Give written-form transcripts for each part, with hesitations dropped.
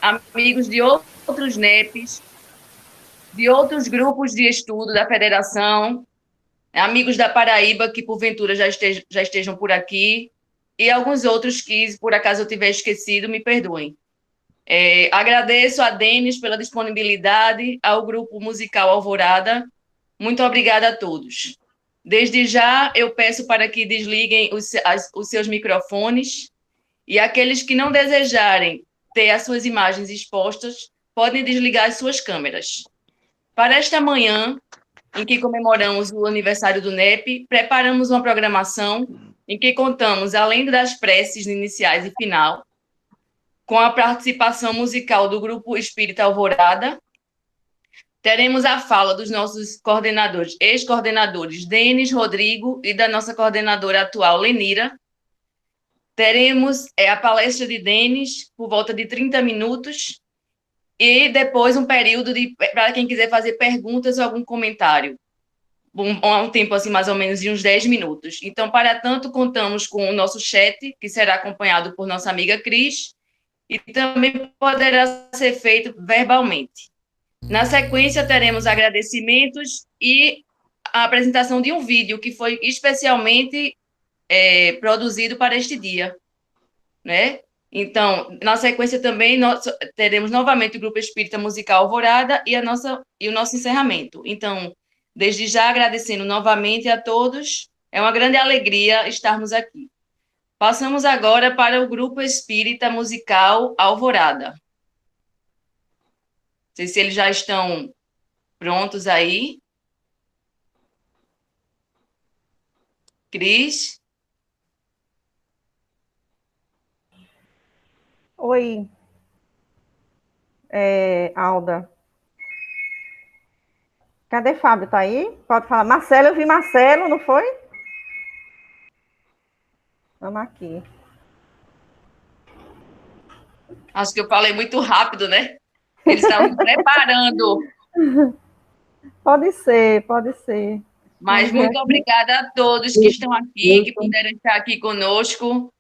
amigos de outros NEPs, de outros grupos de estudo da federação, amigos da Paraíba que porventura já estejam por aqui, e alguns outros que, por acaso eu tiver esquecido, me perdoem. Agradeço a Denis pela disponibilidade, ao grupo musical Alvorada. Muito obrigada a todos. Desde já, eu peço para que desliguem os seus microfones e aqueles que não desejarem ter as suas imagens expostas, podem desligar as suas câmeras. Para esta manhã, em que comemoramos o aniversário do NEP, preparamos uma programação em que contamos, além das preces iniciais e final, com a participação musical do Grupo Espírita Alvorada. Teremos a fala dos nossos coordenadores, ex-coordenadores, Denis, Rodrigo, e da nossa coordenadora atual, Lenira. Teremos a palestra de Denis, por volta de 30 minutos, e depois um período para quem quiser fazer perguntas ou algum comentário. Um tempo assim, mais ou menos, de uns 10 minutos. Então, para tanto, contamos com o nosso chat, que será acompanhado por nossa amiga Cris, e também poderá ser feito verbalmente. Na sequência, teremos agradecimentos e a apresentação de um vídeo que foi especialmente produzido para este dia, né? Então, na sequência também, nós teremos novamente o Grupo Espírita Musical Alvorada e o nosso encerramento. Então, desde já agradecendo novamente a todos, é uma grande alegria estarmos aqui. Passamos agora para o Grupo Espírita Musical Alvorada. Não sei se eles já estão prontos aí. Cris? Oi, Alda. Cadê Fábio? Tá aí? Pode falar. Marcelo, eu vi Marcelo, não foi? Vamos aqui. Acho que eu falei muito rápido, né? Eles estavam me preparando. Pode ser, pode ser. Mas muito obrigada a todos que estão aqui, que puderam estar aqui conosco.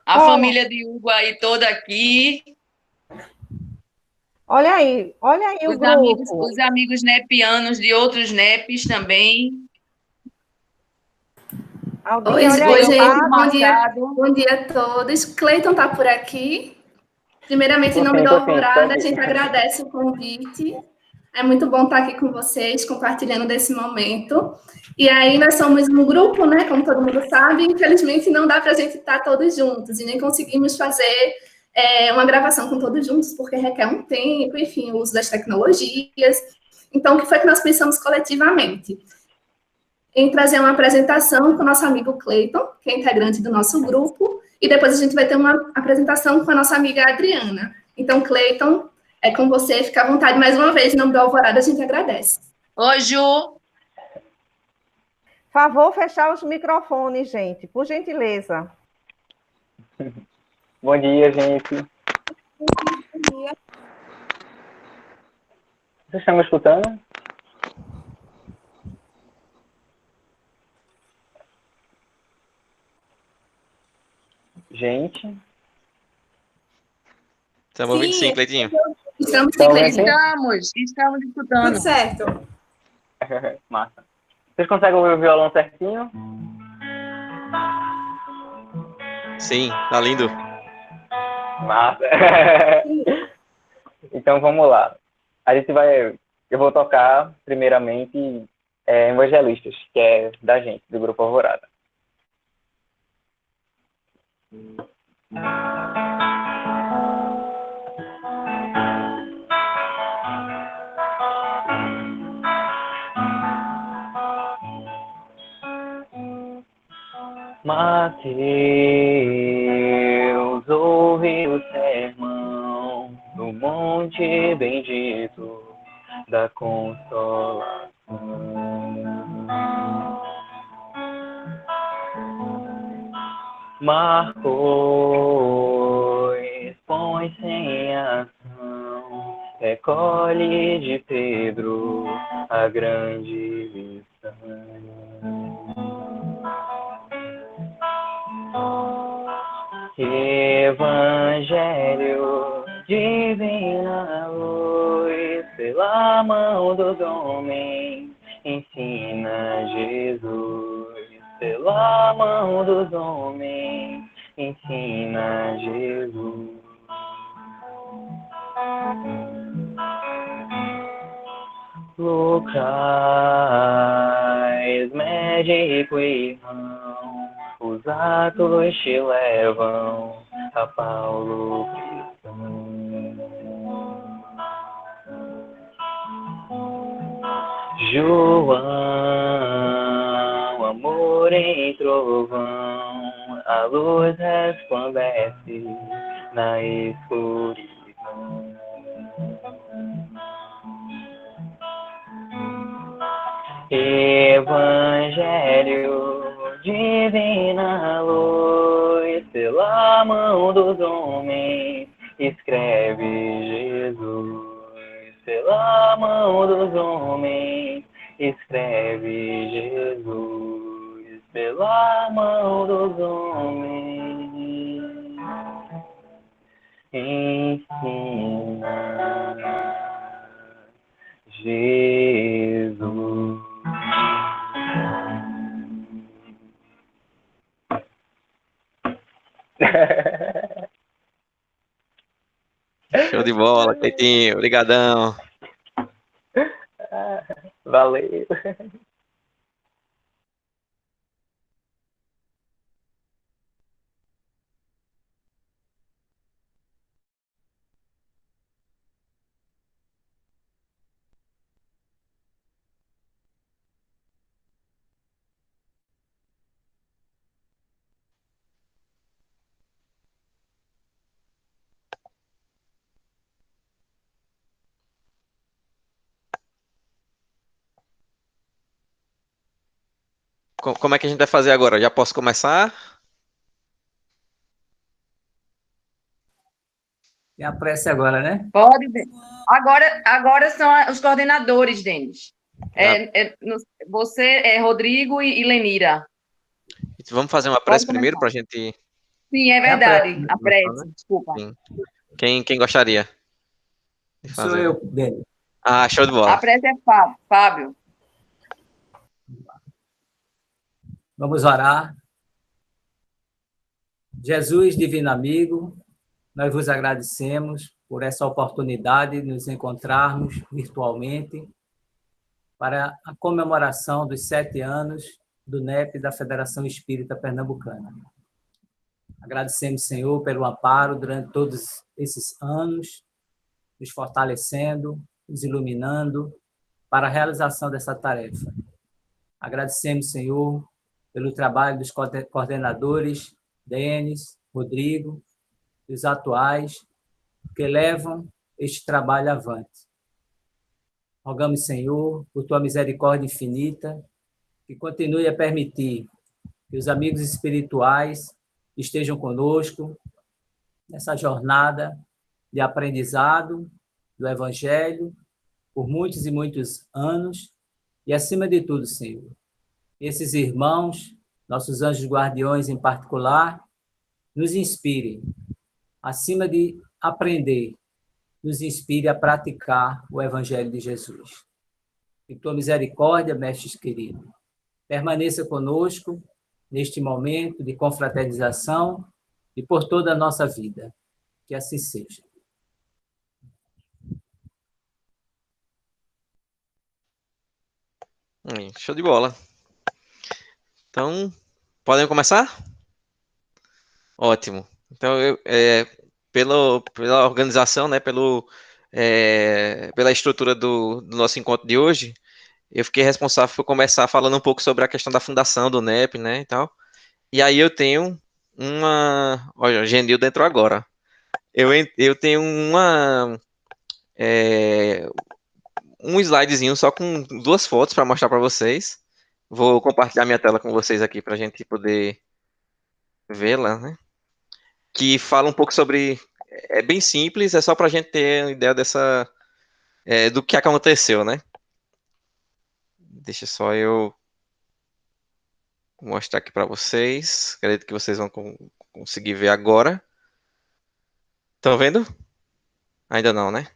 A Oh, família de Hugo aí toda aqui. olha aí o grupo. Os amigos nepianos de outros nepes também. Aldinha, Oi, olha aí. oi, gente, Leopoldo Machado. bom dia a todos. Cleiton está por aqui. Primeiramente, em nome do Tô sim, tô Alvorada, a aqui. gente agradece o convite. É muito bom estar aqui com vocês, compartilhando desse momento. E aí, nós somos um grupo, né? Como todo mundo sabe, infelizmente não dá para a gente estar todos juntos e nem conseguimos fazer uma gravação com todos juntos, porque requer um tempo, enfim, o uso das tecnologias. Então, o que foi que nós pensamos coletivamente? Em trazer uma apresentação com o nosso amigo Cleiton, que é integrante do nosso grupo, e depois a gente vai ter uma apresentação com a nossa amiga Adriana. Então, Cleiton, é com você, fica à vontade mais uma vez, em nome do Alvorada, a gente agradece. Oi, Ju. Favor fechar os microfones, gente, por gentileza. Bom dia, gente. Bom dia. Vocês estão me escutando? Gente. Estamos ouvindo sim, Cleitinho. Estamos Estão sim, ouvindo Cleiton. Estamos escutando. Tudo certo. Massa. Vocês conseguem ouvir o violão certinho? Sim, tá lindo. Massa. Então vamos lá. Eu vou tocar primeiramente Evangelistas, que é da gente, do Grupo Alvorada. Mateus, ouve o sermão no monte bendito da consolação. Marcos, põe-se em ação, recolhe de Pedro a grande lição. Evangelho, divina luz, pela mão dos homens, ensina Jesus. Pela mão dos homens, ensina Jesus. Lucas, médico e irmão, os atos te levam a Paulo cristão. João, amor em trovão, a luz resplandece na escuridão. Evangelho, divina luz, pela mão dos homens, escreve Jesus. Pela mão dos homens, escreve Jesus. Pela mão dos homens, ensina Jesus. Show de bola, Cleitinho. Obrigadão. Valeu. Como é que a gente vai fazer agora? Já posso começar? Tem a prece agora, né? Pode. Agora são os coordenadores, Denis. Você é Rodrigo e Lenira. Vamos fazer uma prece primeiro para a gente. Sim, é verdade. A prece, né? desculpa. Sim. Quem gostaria de fazer? Sou eu, Denis. Ah, show de A bola. prece é Fábio. Vamos orar. Jesus, divino amigo, nós vos agradecemos por essa oportunidade de nos encontrarmos virtualmente para a comemoração dos 7 anos do NEP da Federação Espírita Pernambucana. Agradecemos, Senhor, pelo amparo durante todos esses anos, nos fortalecendo, nos iluminando para a realização dessa tarefa. Agradecemos, Senhor, pelo trabalho dos coordenadores, Denis, Rodrigo, e os atuais, que levam este trabalho avante. Rogamos, Senhor, por tua misericórdia infinita, que continue a permitir que os amigos espirituais estejam conosco nessa jornada de aprendizado do Evangelho por muitos e muitos anos e, acima de tudo, Senhor, esses irmãos, nossos anjos guardiões em particular, nos inspirem, acima de aprender, nos inspire a praticar o Evangelho de Jesus. Que tua misericórdia, mestres queridos, permaneça conosco neste momento de confraternização e por toda a nossa vida. Que assim seja. Show de bola. Então, podem começar? Ótimo. Então, pela organização, né, pela estrutura do nosso encontro de hoje, eu fiquei responsável por começar falando um pouco sobre a questão da fundação do NEP, né, e tal. E aí eu tenho uma... Olha, o Genildo entrou agora. Eu tenho um slidezinho só com 2 fotos para mostrar para vocês. Vou compartilhar minha tela com vocês aqui para a gente poder vê-la, né? Que fala um pouco sobre... É bem simples, é só para a gente ter uma ideia do que aconteceu, né? Deixa só eu mostrar aqui para vocês. Acredito que vocês vão conseguir ver agora. Estão vendo? Ainda não, né?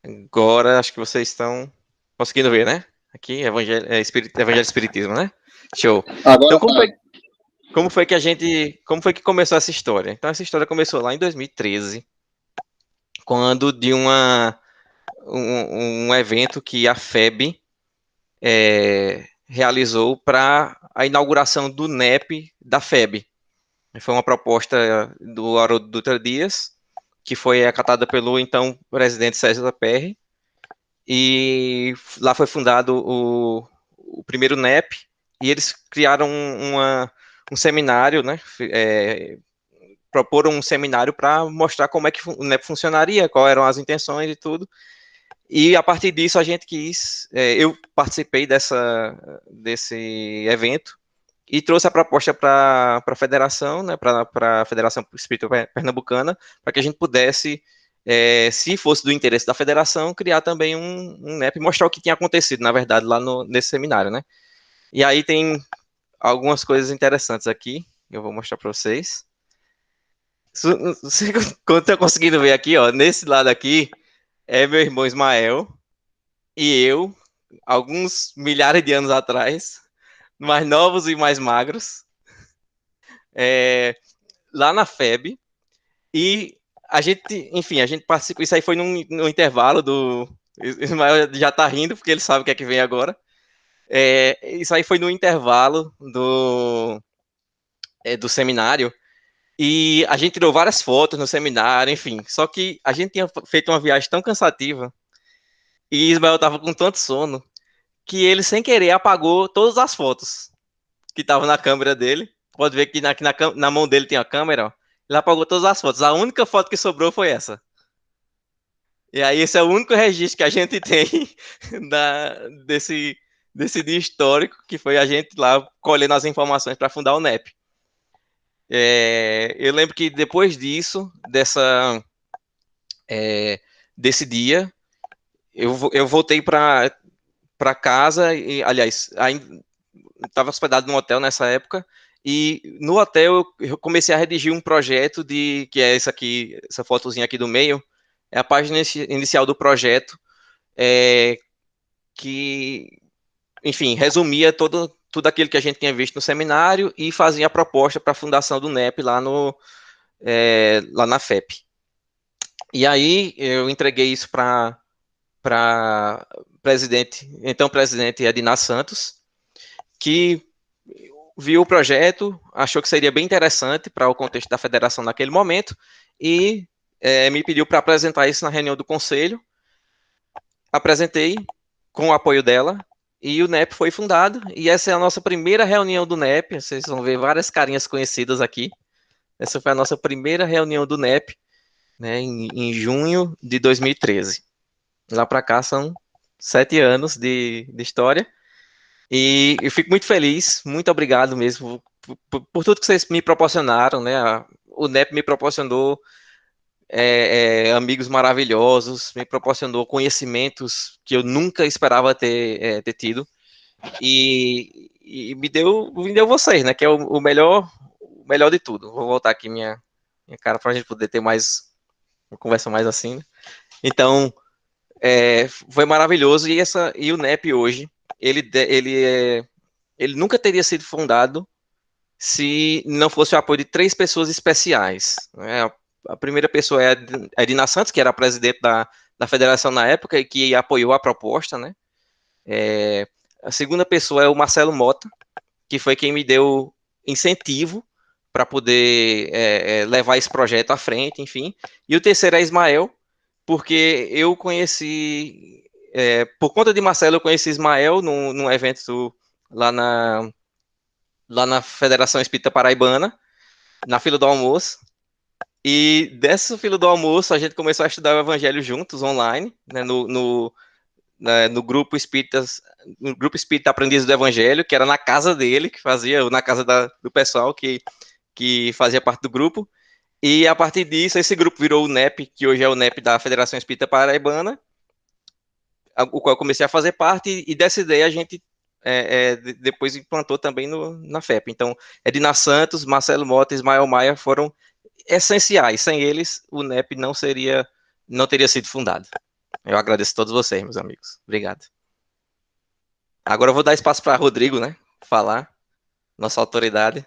Agora acho que vocês estão conseguindo ver, né? Aqui, Evangelho e Espiritismo, né? Show. Então, Agora tá. como foi que começou essa história? Então, essa história começou lá em 2013, quando de um evento que a FEB realizou para a inauguração do NEP da FEB. Foi uma proposta do Haroldo Dutra Dias, que foi acatada pelo então presidente César Perry, e lá foi fundado o primeiro NEP, e eles criaram um seminário, né? Proporam um seminário para mostrar como é que o NEP funcionaria, quais eram as intenções e tudo. E a partir disso a gente eu participei desse evento e trouxe a proposta para a federação, né, para a Federação Espírita Pernambucana, para que a gente pudesse, se fosse do interesse da federação, criar também um NEP e mostrar o que tinha acontecido, na verdade, lá nesse seminário, né? E aí tem algumas coisas interessantes aqui, eu vou mostrar para vocês. Quando estão conseguindo ver aqui, ó, nesse lado aqui, é meu irmão Ismael e eu, alguns milhares de anos atrás, mais novos e mais magros, lá na FEB, e a gente participou, isso aí foi no intervalo do... Ismael já tá rindo, porque ele sabe o que é que vem agora. Isso aí foi no intervalo do seminário, e a gente tirou várias fotos no seminário, enfim, só que a gente tinha feito uma viagem tão cansativa, e Ismael tava com tanto sono, que ele, sem querer, apagou todas as fotos que estavam na câmera dele. Pode ver que na mão dele tem a câmera, ó. Ele apagou todas as fotos. A única foto que sobrou foi essa. E aí esse é o único registro que a gente tem desse dia histórico, que foi a gente lá colhendo as informações para fundar o NEP. Eu lembro que depois disso, desse dia, eu voltei para casa, e, aliás, estava hospedado num hotel nessa época, e no hotel eu comecei a redigir um projeto que é essa fotozinha aqui do meio, é a página inicial do projeto, que, enfim, resumia tudo aquilo que a gente tinha visto no seminário e fazia a proposta para a fundação do NEP lá na FEP. E aí eu entreguei isso para então presidente Ednar Santos, que viu o projeto, achou que seria bem interessante para o contexto da federação naquele momento e me pediu para apresentar isso na reunião do conselho. Apresentei com o apoio dela e o NEP foi fundado, e essa é a nossa primeira reunião do NEP. Vocês vão ver várias carinhas conhecidas aqui. Essa foi a nossa primeira reunião do NEP, né, em junho de 2013. Lá para cá são 7 anos de história. E eu fico muito feliz, muito obrigado mesmo por tudo que vocês me proporcionaram, né? O NEP me proporcionou amigos maravilhosos, me proporcionou conhecimentos que eu nunca esperava ter tido, e me deu vocês, né? Que é o melhor de tudo. Vou voltar aqui minha cara para a gente poder ter mais uma conversa mais assim, né? Então, foi maravilhoso, e o NEP hoje, ele nunca teria sido fundado se não fosse o apoio de 3 pessoas especiais, né? A primeira pessoa é a Edna Santos, que era a presidente da federação na época e que apoiou a proposta, né? A segunda pessoa é o Marcelo Mota, que foi quem me deu incentivo para poder levar esse projeto à frente, enfim. E o terceiro é Ismael, porque eu conheci, por conta de Marcelo, eu conheci Ismael num evento lá na Federação Espírita Paraibana, na fila do almoço, e dessa fila do almoço a gente começou a estudar o Evangelho juntos, online, né, no grupo Espírita Aprendizes do Evangelho, que era na casa dele, que fazia, na casa do pessoal que fazia parte do grupo. E a partir disso, esse grupo virou o NEP, que hoje é o NEP da Federação Espírita Paraibana, o qual eu comecei a fazer parte, e dessa ideia a gente depois implantou também na FEP. Então, Edna Santos, Marcelo Mota e Ismael Maia foram essenciais. Sem eles, o NEP não teria sido fundado. Eu agradeço a todos vocês, meus amigos. Obrigado. Agora eu vou dar espaço para Rodrigo, né? Falar, nossa autoridade.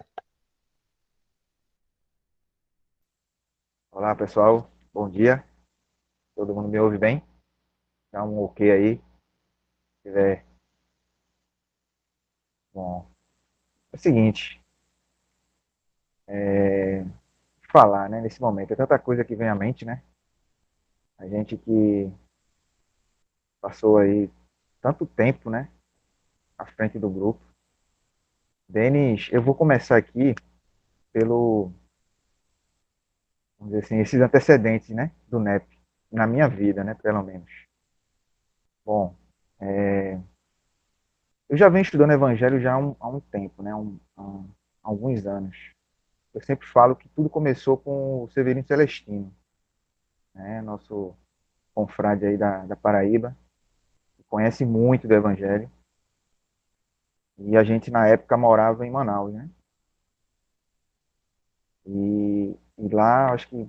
Olá, pessoal. Bom dia. Todo mundo me ouve bem? Dá um ok aí. Se tiver. Bom, é o seguinte. Falar, né? Nesse momento. É tanta coisa que vem à mente, né? A gente que passou aí tanto tempo, né? À frente do grupo. Denis, eu vou começar aqui pelo, vamos dizer assim, esses antecedentes, né? Do NEP. Na minha vida, né? Pelo menos. Bom, eu já venho estudando Evangelho já há um tempo, né? Há alguns anos. Eu sempre falo que tudo começou com o Severino Celestino, né? Nosso confrade aí da Paraíba, que conhece muito do Evangelho. E a gente, na época, morava em Manaus, né? E lá, acho que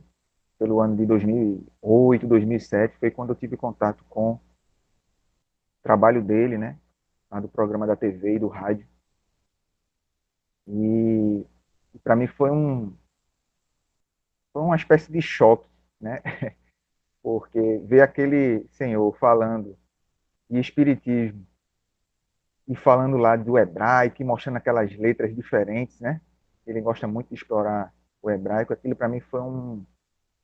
pelo ano de 2008, 2007, foi quando eu tive contato com o trabalho dele, né? Lá do programa da TV e do rádio. E para mim foi uma espécie de choque, né? Porque ver aquele senhor falando de espiritismo e falando lá do hebraico, e mostrando aquelas letras diferentes, né? Ele gosta muito de explorar o hebraico. Aquilo para mim foi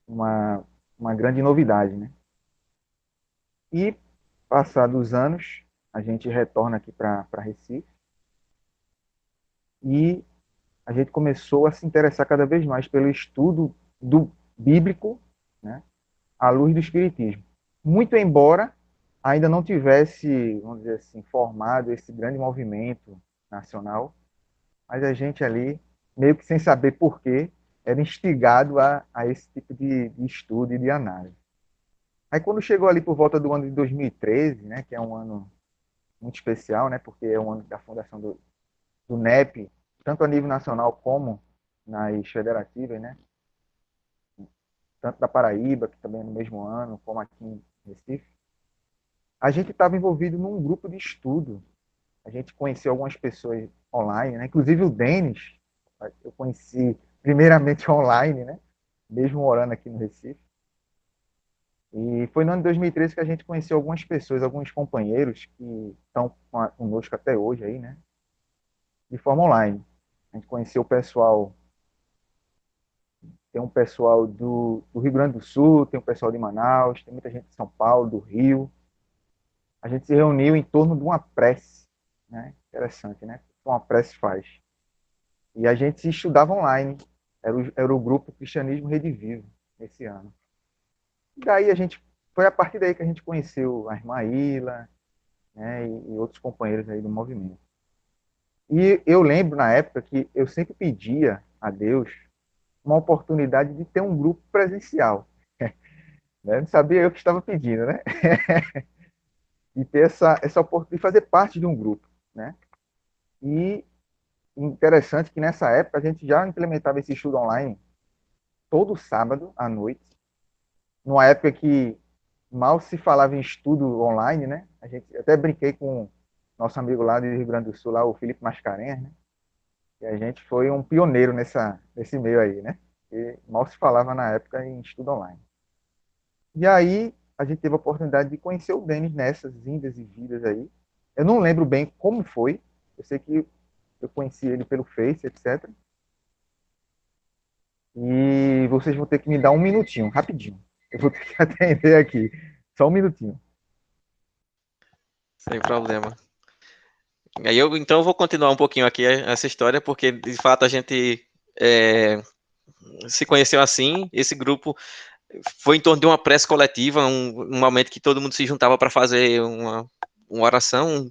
uma, uma grande novidade, né? E passados os anos, a gente retorna aqui para Recife e a gente começou a se interessar cada vez mais pelo estudo do bíblico, né? À luz do espiritismo. Muito embora ainda não tivesse, vamos dizer assim, formado esse grande movimento nacional, mas a gente ali, meio que sem saber porquê, era instigado a esse tipo de estudo e de análise. Aí quando chegou ali por volta do ano de 2013, né, que é um ano muito especial, né, porque é o ano da fundação do NEP, tanto a nível nacional como nas federativas, né, tanto da Paraíba, que também é no mesmo ano, como aqui em Recife, a gente estava envolvido num grupo de estudo. A gente conheceu algumas pessoas online, né? Inclusive o Denis, eu conheci primeiramente online, né? Mesmo morando aqui no Recife. E foi no ano de 2013 que a gente conheceu algumas pessoas, alguns companheiros que estão conosco até hoje aí, né? De forma online. A gente conheceu o pessoal, tem um pessoal do Rio Grande do Sul, tem um pessoal de Manaus, tem muita gente de São Paulo, do Rio. A gente se reuniu em torno de uma prece, né? Interessante, né? Uma prece faz. E a gente estudava online. Era o grupo Cristianismo Rede Vivo, esse ano. E daí foi a partir daí que a gente conheceu a irmã Ila, né, e outros companheiros aí do movimento. E eu lembro na época que eu sempre pedia a Deus uma oportunidade de ter um grupo presencial. Né? Não sabia eu que estava pedindo, né? E ter essa oportunidade de fazer parte de um grupo, né? E interessante que nessa época a gente já implementava esse estudo online todo sábado à noite, numa época que mal se falava em estudo online, né? A gente até brinquei com nosso amigo lá do Rio Grande do Sul, lá, o Felipe Mascarenhas, né? E a gente foi um pioneiro nesse meio aí, né? E mal se falava na época em estudo online. E aí a gente teve a oportunidade de conhecer o Denis nessas vindas e vidas aí. Eu não lembro bem como foi. Eu sei que eu conheci ele pelo Face, etc. E vocês vão ter que me dar um minutinho, rapidinho. Eu vou ter que atender aqui. Só um minutinho. Sem problema. Aí então eu vou continuar um pouquinho aqui essa história, porque de fato a gente se conheceu assim. Esse grupo foi em torno de uma prece coletiva, um momento que todo mundo se juntava para fazer uma oração.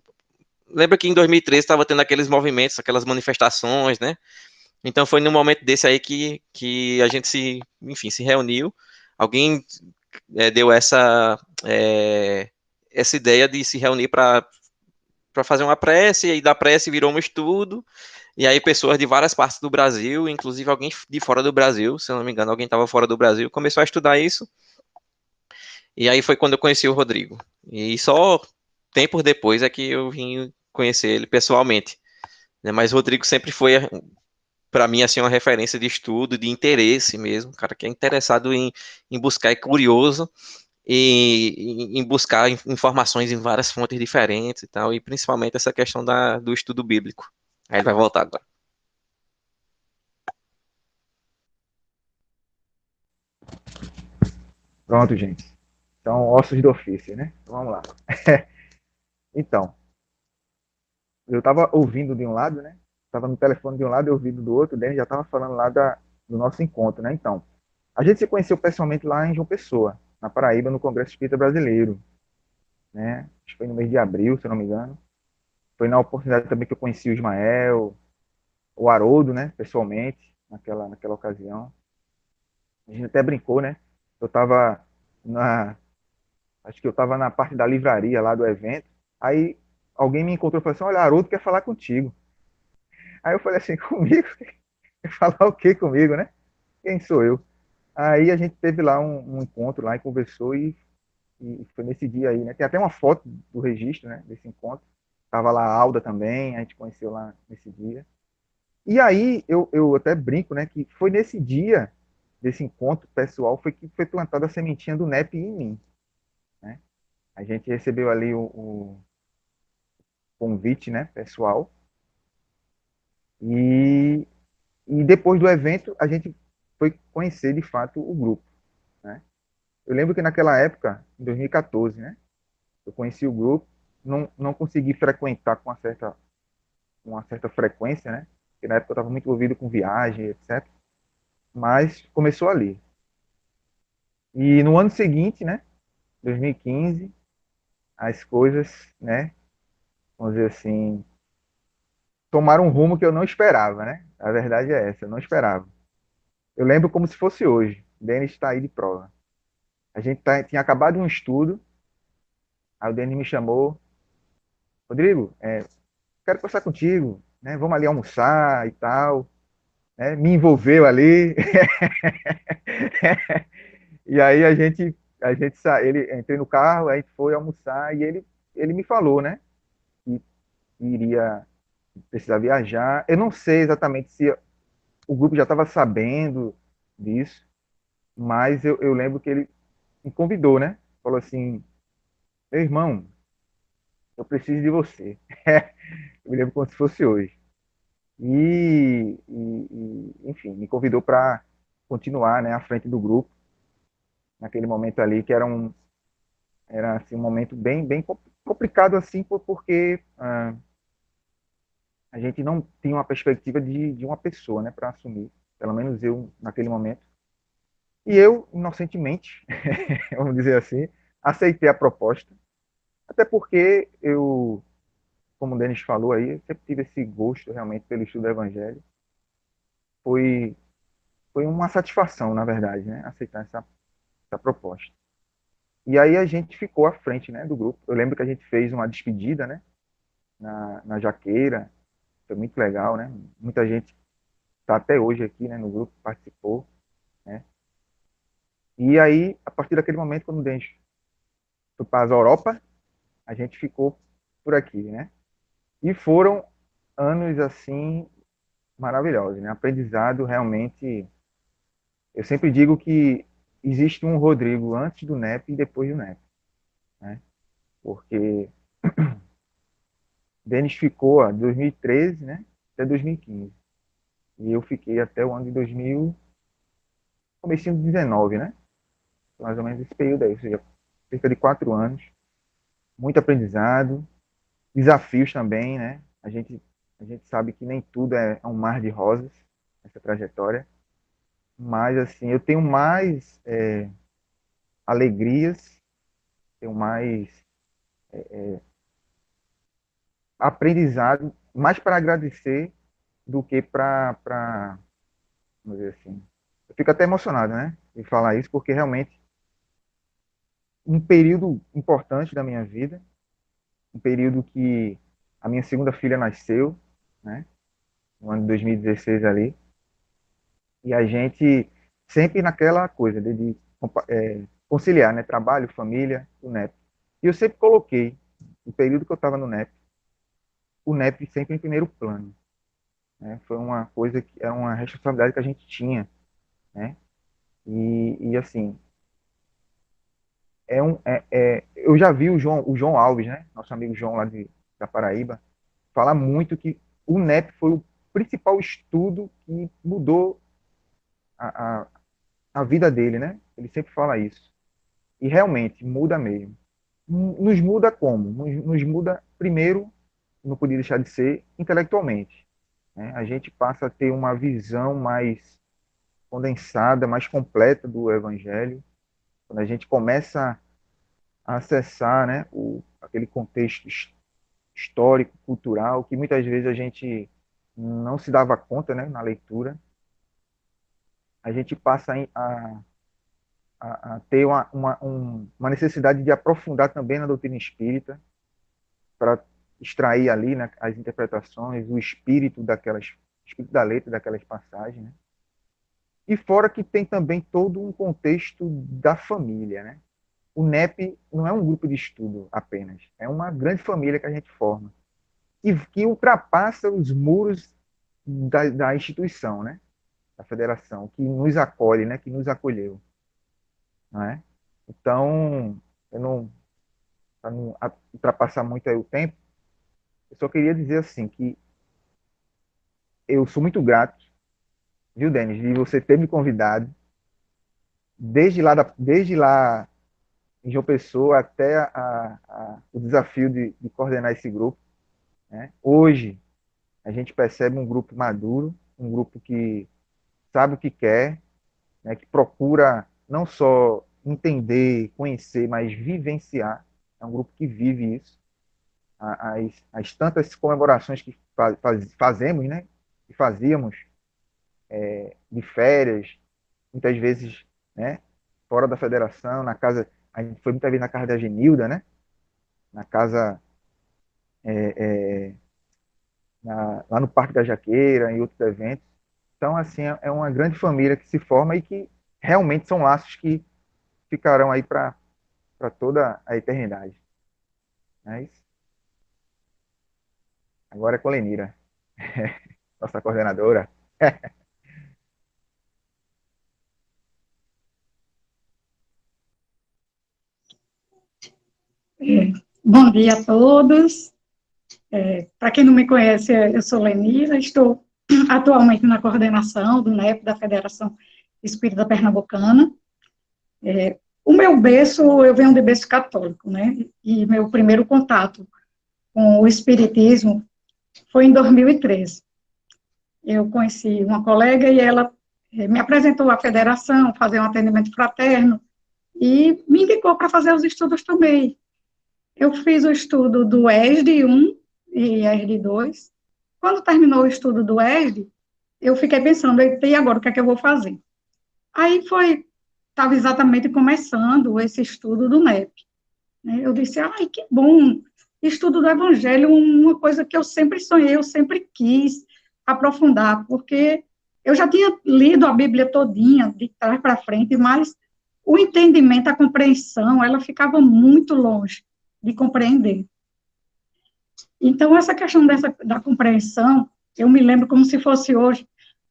Lembra que em 2013 estava tendo aqueles movimentos, aquelas manifestações, né? Então foi num momento desse aí que a gente se reuniu. Alguém deu essa ideia de se reunir para para fazer uma prece, e aí da prece virou um estudo, e aí pessoas de várias partes do Brasil, inclusive alguém de fora do Brasil, se eu não me engano, alguém estava fora do Brasil, começou a estudar isso, e aí foi quando eu conheci o Rodrigo. E só tempos depois é que eu vim conhecer ele pessoalmente, né? Mas o Rodrigo sempre foi, para mim, assim, uma referência de estudo, de interesse mesmo, cara que é interessado em buscar, é curioso, e em buscar informações em várias fontes diferentes e tal, e principalmente essa questão do estudo bíblico. Aí ele vai voltar agora. Pronto, gente. Então, ossos do ofício, né? Então, vamos lá. Então, eu estava ouvindo de um lado, né? Estava no telefone de um lado e ouvindo do outro, o Denis já estava falando lá do nosso encontro, né? Então, a gente se conheceu pessoalmente lá em João Pessoa, na Paraíba, no Congresso Espírita Brasileiro, né? Acho que foi no mês de abril, se eu não me engano. Foi na oportunidade também que eu conheci o Ismael, o Haroldo, né? Pessoalmente, naquela ocasião. A gente até brincou, né? Eu estava na, acho que eu estava na parte da livraria lá do evento. Aí alguém me encontrou e falou assim: Olha, Haroldo quer falar contigo. Aí eu falei assim: Comigo? Quer falar o quê comigo, né? Quem sou eu? Aí a gente teve lá um encontro lá e conversou e foi nesse dia aí, né? Tem até uma foto do registro, né? Desse encontro. Tava lá a Alda também, a gente conheceu lá nesse dia. E aí eu até brinco, né? Que foi nesse dia desse encontro pessoal foi que foi plantada a sementinha do NEP em mim, né? A gente recebeu ali o convite, né? Pessoal. E, e depois do evento a gente foi conhecer de fato o grupo, né? Eu lembro que naquela época, em 2014, né? Eu conheci o grupo, não consegui frequentar com uma certa frequência, né? Porque na época eu estava muito envolvido com viagem, etc. Mas começou ali. E no ano seguinte, né? 2015, as coisas, né? Vamos dizer assim, tomaram um rumo que eu não esperava, né? A verdade é essa, eu não esperava. Eu lembro como se fosse hoje. Denis está aí de prova. A gente tinha acabado um estudo, aí o Denis me chamou, Rodrigo, quero conversar contigo, né? Vamos ali almoçar e tal, né? Me envolveu ali. E aí ele entrei no carro, aí foi almoçar e ele me falou, né? Que iria precisar viajar. Eu não sei exatamente se o grupo já estava sabendo disso, mas eu lembro que ele me convidou, né? Falou assim, meu irmão, eu preciso de você. Eu me lembro como se fosse hoje. Enfim, me convidou para continuar, né, à frente do grupo, naquele momento ali, que era assim, um momento bem complicado, assim, porque a gente não tinha uma perspectiva de uma pessoa, né, para assumir, pelo menos eu, naquele momento. E eu, inocentemente, vamos dizer assim, aceitei a proposta, até porque eu, como o Denis falou aí, sempre tive esse gosto realmente pelo estudo do Evangelho. Foi, foi uma satisfação, na verdade, né, aceitar essa proposta. E aí a gente ficou à frente, né, do grupo. Eu lembro que a gente fez uma despedida, né, na Jaqueira, foi muito legal, né? Muita gente está até hoje aqui, né, no grupo, participou, né? E aí, a partir daquele momento, quando o Denis foi para a Europa, a gente ficou por aqui, né? E foram anos, assim, maravilhosos, né? Aprendizado realmente... Eu sempre digo que existe um Rodrigo antes do NEP e depois do NEP, né? Porque Denis ficou, ó, de 2013, né, até 2015. E eu fiquei até o ano de 2000, comecinho de 19, né? Mais ou menos esse período aí, ou seja, cerca de 4 anos. Muito aprendizado, desafios também, né? A gente sabe que nem tudo é um mar de rosas, essa trajetória. Mas, assim, eu tenho mais alegrias, tenho mais aprendizado, mais para agradecer do que vamos dizer assim. Eu fico até emocionado, né? De falar isso, porque realmente um período importante da minha vida, um período que a minha segunda filha nasceu, né? No ano de 2016 ali. E a gente sempre naquela coisa de conciliar, né? Trabalho, família, o NEP. E eu sempre coloquei, no período que eu estava no NEP, o NEP sempre em primeiro plano, né? Foi uma coisa que era uma responsabilidade que a gente tinha, né? E assim, eu já vi o João Alves, né? Nosso amigo João lá da Paraíba, falar muito que o NEP foi o principal estudo que mudou a, a, a vida dele, né? Ele sempre fala isso. E realmente muda mesmo. Nos muda como? Nos muda, primeiro, não podia deixar de ser, intelectualmente, né? A gente passa a ter uma visão mais condensada, mais completa do Evangelho, quando a gente começa a acessar, né, aquele contexto histórico, cultural, que muitas vezes a gente não se dava conta, né, na leitura. A gente passa a ter uma necessidade de aprofundar também na doutrina espírita, para extrair ali, né, as interpretações, o espírito espírito da letra daquelas passagens, né? E fora que tem também todo um contexto da família, né? O NEP não é um grupo de estudo apenas, é uma grande família que a gente forma, e que ultrapassa os muros da instituição, né? Da federação, que nos acolhe, né? Que nos acolheu, não é? Então, eu não, para não ultrapassar muito aí o tempo, eu só queria dizer assim que eu sou muito grato, viu, Denis, de você ter me convidado desde lá em João Pessoa até o desafio de coordenar esse grupo, né? Hoje a gente percebe um grupo maduro, um grupo que sabe o que quer, né? Que procura não só entender, conhecer, mas vivenciar. É um grupo que vive isso. As tantas comemorações que fazemos, né? Que fazíamos de férias, muitas vezes, né? Fora da federação, na casa, a gente foi muitas vezes na casa da Genilda, né? Na casa lá no Parque da Jaqueira, em outros eventos. Então, assim, é uma grande família que se forma e que realmente são laços que ficarão aí para toda a eternidade. É isso. Agora é com a Lenira, nossa coordenadora. Bom dia a todos. Para quem não me conhece, eu sou Lenira, estou atualmente na coordenação do NEP, da Federação Espírita Pernambucana. O meu berço, eu venho de berço católico, né? E meu primeiro contato com o espiritismo foi em 2013. Eu conheci uma colega e ela me apresentou à federação, fazer um atendimento fraterno, e me indicou para fazer os estudos também. Eu fiz o estudo do ESD 1 e ESD 2. Quando terminou o estudo do ESD, eu fiquei pensando, e agora, o que é que eu vou fazer? Aí estava exatamente começando esse estudo do NEP, né? Eu disse, ai, que bom, estudo do Evangelho, uma coisa que eu sempre sonhei, eu sempre quis aprofundar, porque eu já tinha lido a Bíblia todinha, de trás para frente, mas o entendimento, a compreensão, ela ficava muito longe de compreender. Então, essa questão da compreensão, eu me lembro como se fosse hoje,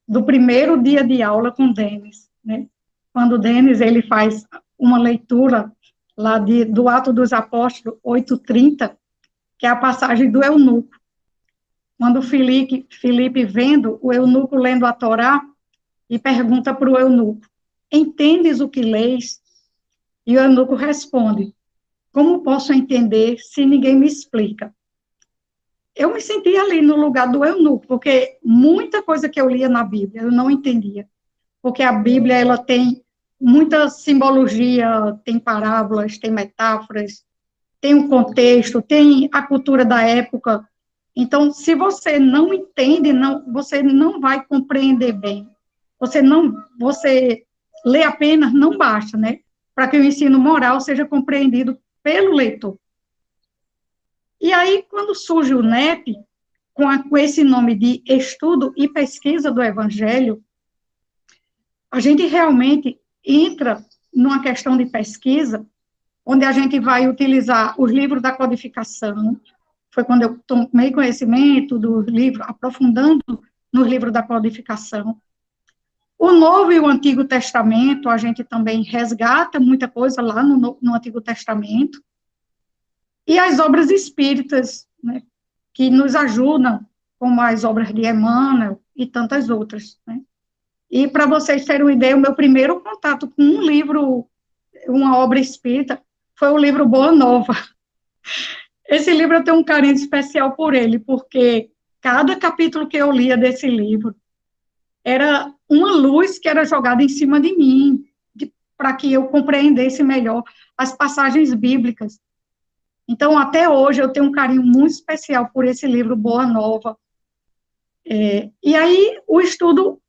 do primeiro dia de aula com o Denis, né? Quando o Denis, ele faz uma leitura lá do Atos dos Apóstolos, 8:30, que é a passagem do eunuco. Quando Filipe vendo o eunuco lendo a Torá, e pergunta para o eunuco, entendes o que leis? E o eunuco responde, como posso entender se ninguém me explica? Eu me senti ali no lugar do eunuco, porque muita coisa que eu lia na Bíblia eu não entendia, porque a Bíblia ela tem muita simbologia, tem parábolas, tem metáforas, tem um contexto, tem a cultura da época. Então, se você não entende, você não vai compreender bem. Você ler apenas não basta, né? Para que o ensino moral seja compreendido pelo leitor. E aí, quando surge o NEP, com esse nome de Estudo e Pesquisa do Evangelho, a gente realmente entra numa questão de pesquisa, onde a gente vai utilizar os livros da codificação. Foi quando eu tomei conhecimento do livro, aprofundando nos livros da codificação. O Novo e o Antigo Testamento, a gente também resgata muita coisa lá no Antigo Testamento. E as obras espíritas, né, que nos ajudam, como as obras de Emmanuel e tantas outras, né. E, para vocês terem uma ideia, o meu primeiro contato com um livro, uma obra espírita, foi o livro Boa Nova. Esse livro eu tenho um carinho especial por ele, porque cada capítulo que eu lia desse livro era uma luz que era jogada em cima de mim, para que eu compreendesse melhor as passagens bíblicas. Então, até hoje, eu tenho um carinho muito especial por esse livro Boa Nova. E aí, o estudo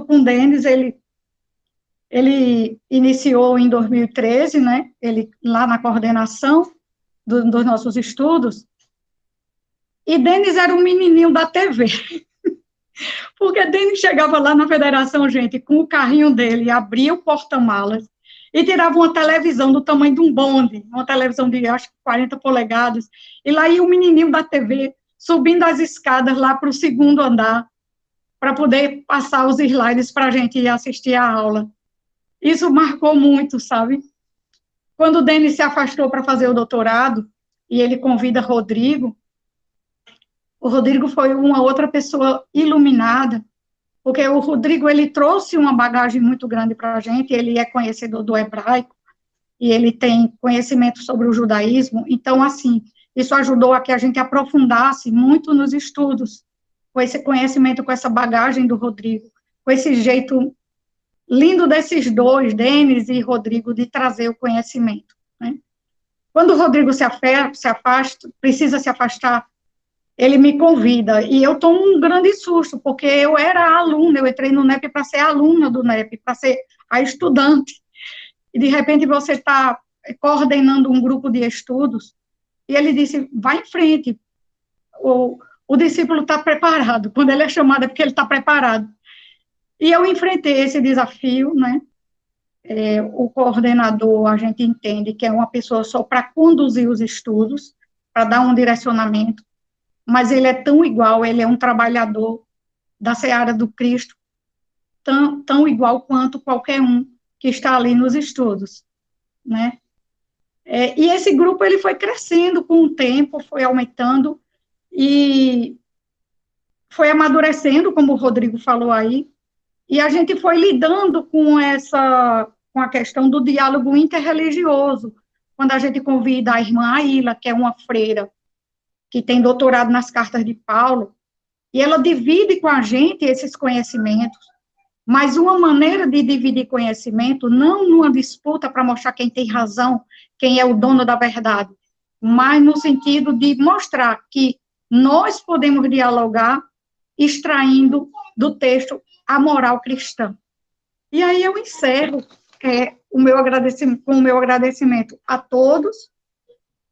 com o Denis, ele iniciou em 2013, né, ele lá na coordenação dos nossos estudos, e Denis era um menininho da TV, porque Denis chegava lá na federação, gente, com o carrinho dele, abria o porta-malas, e tirava uma televisão do tamanho de um bonde, uma televisão de, acho que 40 polegadas, e lá ia o menininho da TV, subindo as escadas lá para o segundo andar, para poder passar os slides para a gente ir assistir a aula. Isso marcou muito, sabe? Quando o Denis se afastou para fazer o doutorado, e ele convida Rodrigo, o Rodrigo foi uma outra pessoa iluminada, porque o Rodrigo, ele trouxe uma bagagem muito grande para a gente, ele é conhecedor do hebraico, e ele tem conhecimento sobre o judaísmo, então, assim, isso ajudou a que a gente aprofundasse muito nos estudos, com esse conhecimento, com essa bagagem do Rodrigo, com esse jeito lindo desses dois, Denis e Rodrigo, de trazer o conhecimento, né? Quando o Rodrigo se afasta, precisa se afastar, ele me convida, e eu tomo um grande susto, porque eu era aluna, eu entrei no NEP para ser aluna do NEP, para ser a estudante, e de repente você está coordenando um grupo de estudos, e ele disse, vai em frente, o discípulo está preparado, quando ele é chamado é porque ele está preparado. E eu enfrentei esse desafio, né? O coordenador, a gente entende que é uma pessoa só para conduzir os estudos, para dar um direcionamento, mas ele é tão igual, ele é um trabalhador da seara do Cristo, tão igual quanto qualquer um que está ali nos estudos, né? E esse grupo, ele foi crescendo com o tempo, foi aumentando, e foi amadurecendo, como o Rodrigo falou aí, e a gente foi lidando com a questão do diálogo interreligioso, quando a gente convida a irmã Aila, que é uma freira, que tem doutorado nas cartas de Paulo, e ela divide com a gente esses conhecimentos, mas uma maneira de dividir conhecimento, não numa disputa para mostrar quem tem razão, quem é o dono da verdade, mas no sentido de mostrar que nós podemos dialogar extraindo do texto a moral cristã. E aí eu encerro com o meu agradecimento a todos,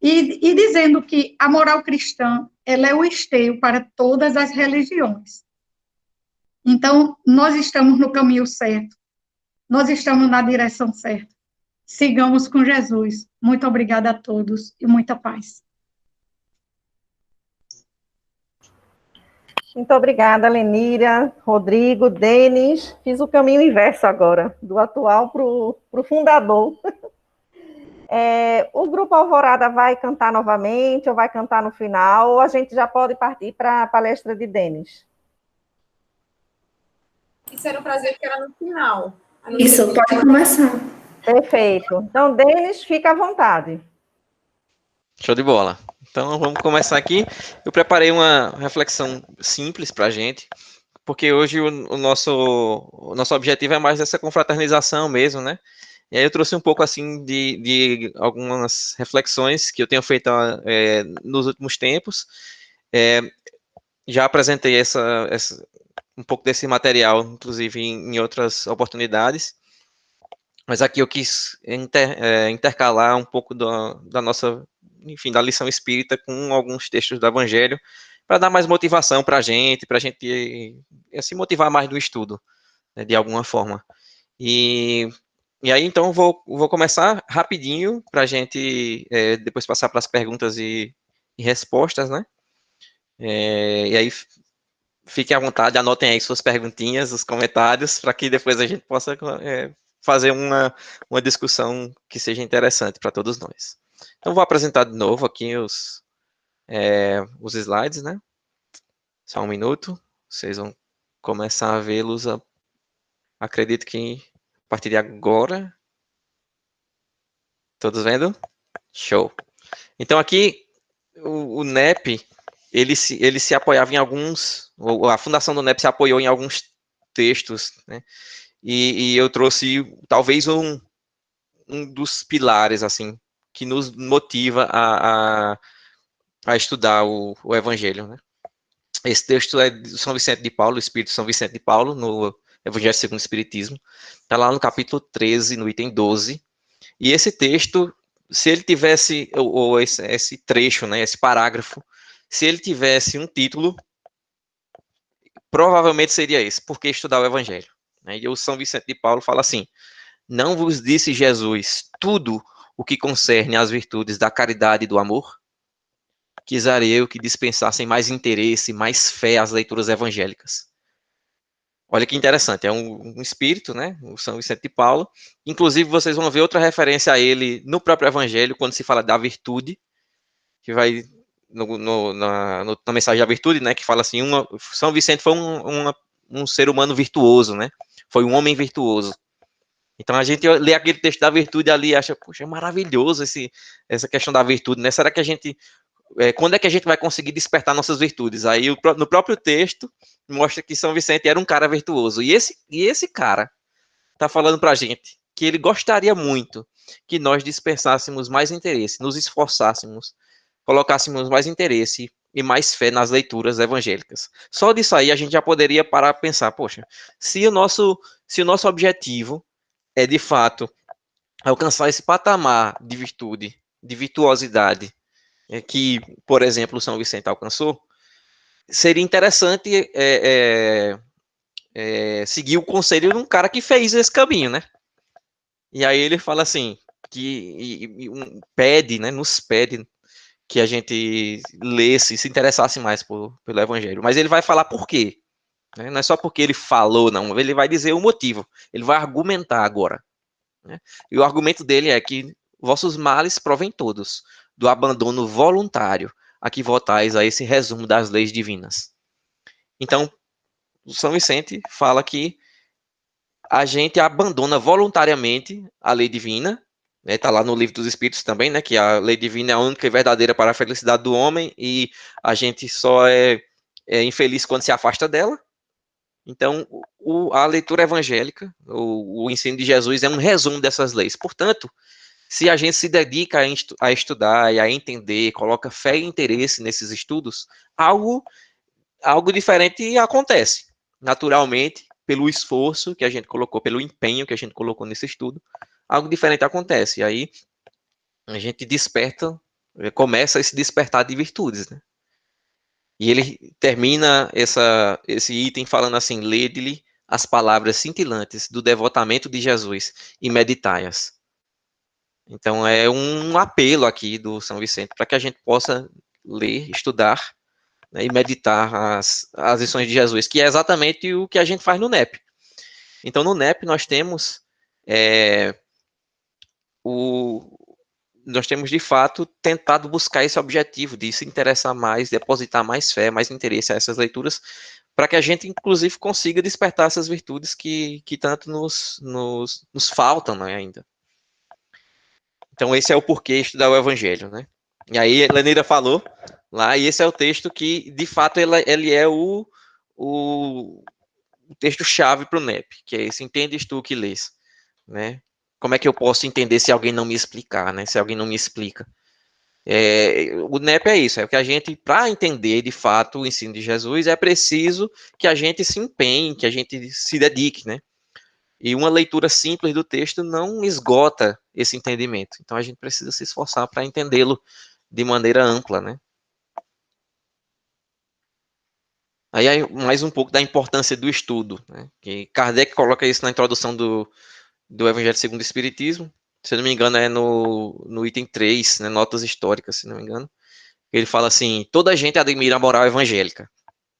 e dizendo que a moral cristã, ela é o esteio para todas as religiões. Então, nós estamos no caminho certo, nós estamos na direção certa. Sigamos com Jesus. Muito obrigada a todos e muita paz. Muito obrigada, Lenira, Rodrigo, Denis. Fiz o caminho inverso agora, do atual para o fundador. O Grupo Alvorada vai cantar novamente, ou vai cantar no final, ou a gente já pode partir para a palestra de Denis? Isso era um prazer, porque era no final. Isso, pode começar. Perfeito. Então, Denis, fica à vontade. Show de bola. Então, vamos começar aqui. Eu preparei uma reflexão simples para a gente, porque hoje o nosso objetivo é mais essa confraternização mesmo, né? E aí eu trouxe um pouco, assim, de algumas reflexões que eu tenho feito nos últimos tempos. Já apresentei um pouco desse material, inclusive, em outras oportunidades, mas aqui eu quis intercalar um pouco da nossa enfim, da lição espírita com alguns textos do Evangelho, para dar mais motivação para a gente se motivar mais no estudo, né, de alguma forma. E aí, então, vou começar rapidinho para a gente depois passar para as perguntas e respostas, né? E aí, fiquem à vontade, anotem aí suas perguntinhas, os comentários, para que depois a gente possa fazer uma discussão que seja interessante para todos nós. Então, vou apresentar de novo aqui os slides, né? Só um minuto, vocês vão começar a vê-los, acredito que a partir de agora. Todos vendo? Show. Então, aqui, o NEP, ele se apoiava em alguns, a fundação do NEP se apoiou em alguns textos, né? E eu trouxe, talvez, um dos pilares, assim, que nos motiva a estudar o Evangelho, né? Esse texto é de São Vicente de Paulo, o Espírito de São Vicente de Paulo, no Evangelho segundo o Espiritismo. Está lá no capítulo 13, no item 12. E esse texto, se ele tivesse, ou esse trecho, né, esse parágrafo, se ele tivesse um título, provavelmente seria esse: Por que estudar o Evangelho? E o São Vicente de Paulo fala assim: Não vos disse Jesus tudo o que concerne às virtudes da caridade e do amor? Quisera eu que dispensassem mais interesse, mais fé às leituras evangélicas. Olha que interessante, é um espírito, né, o São Vicente de Paulo. Inclusive, vocês vão ver outra referência a ele no próprio Evangelho, quando se fala da virtude, que vai na mensagem da virtude, né, que fala assim, São Vicente foi um ser humano virtuoso, né, foi um homem virtuoso. Então, a gente lê aquele texto da virtude ali e acha, poxa, é maravilhoso essa questão da virtude, né? Será que quando é que a gente vai conseguir despertar nossas virtudes? Aí, no próprio texto, mostra que São Vicente era um cara virtuoso. E esse cara está falando para a gente que ele gostaria muito que nós dispensássemos mais interesse, nos esforçássemos, colocássemos mais interesse e mais fé nas leituras evangélicas. Só disso aí a gente já poderia parar para pensar, poxa, se o nosso objetivo é, de fato, alcançar esse patamar de virtude, de virtuosidade, que, por exemplo, o São Vicente alcançou, seria interessante seguir o conselho de um cara que fez esse caminho, né? E aí ele fala assim, nos pede que a gente lesse, se interessasse mais pelo Evangelho. Mas ele vai falar por quê. Né? Não é só porque ele falou, não. Ele vai dizer o motivo. Ele vai argumentar agora. Né? E o argumento dele é que vossos males provém todos do abandono voluntário a que votais a esse resumo das leis divinas. Então, o São Vicente fala que a gente abandona voluntariamente a lei divina, está lá no Livro dos Espíritos também, né, que a lei divina é a única e verdadeira para a felicidade do homem, e a gente só é infeliz quando se afasta dela. Então, a leitura evangélica, o ensino de Jesus é um resumo dessas leis. Portanto, se a gente se dedica a estudar e a entender, coloca fé e interesse nesses estudos, algo diferente acontece. Naturalmente, pelo esforço que a gente colocou, pelo empenho que a gente colocou nesse estudo, algo diferente acontece. E aí, a gente desperta, começa a se despertar de virtudes, né? E ele termina esse item falando assim: lede-lhe as palavras cintilantes do devotamento de Jesus e meditai-as. Então, é um apelo aqui do São Vicente para que a gente possa ler, estudar, né, e meditar as lições de Jesus, que é exatamente o que a gente faz no NEP. Então, no NEP, nós temos de fato tentado buscar esse objetivo de se interessar mais, depositar mais fé, mais interesse a essas leituras, para que a gente, inclusive, consiga despertar essas virtudes que tanto nos faltam, né, ainda. Então, esse é o porquê estudar o Evangelho, né? E aí, a Lenira falou lá, e esse é o texto que, de fato, ele é o texto-chave para o NEP, que é esse: entendes tu que lês, né? Como é que eu posso entender se alguém não me explicar, né? Se alguém não me explica. O NEP é isso, é que a gente, para entender, de fato, o ensino de Jesus, é preciso que a gente se empenhe, que a gente se dedique, né? E uma leitura simples do texto não esgota esse entendimento. Então, a gente precisa se esforçar para entendê-lo de maneira ampla, né? Aí mais um pouco da importância do estudo, né? Que Kardec coloca isso na introdução do Evangelho segundo o Espiritismo, se eu não me engano é no item 3, né, notas históricas, se não me engano. Ele fala assim, toda a gente admira a moral evangélica.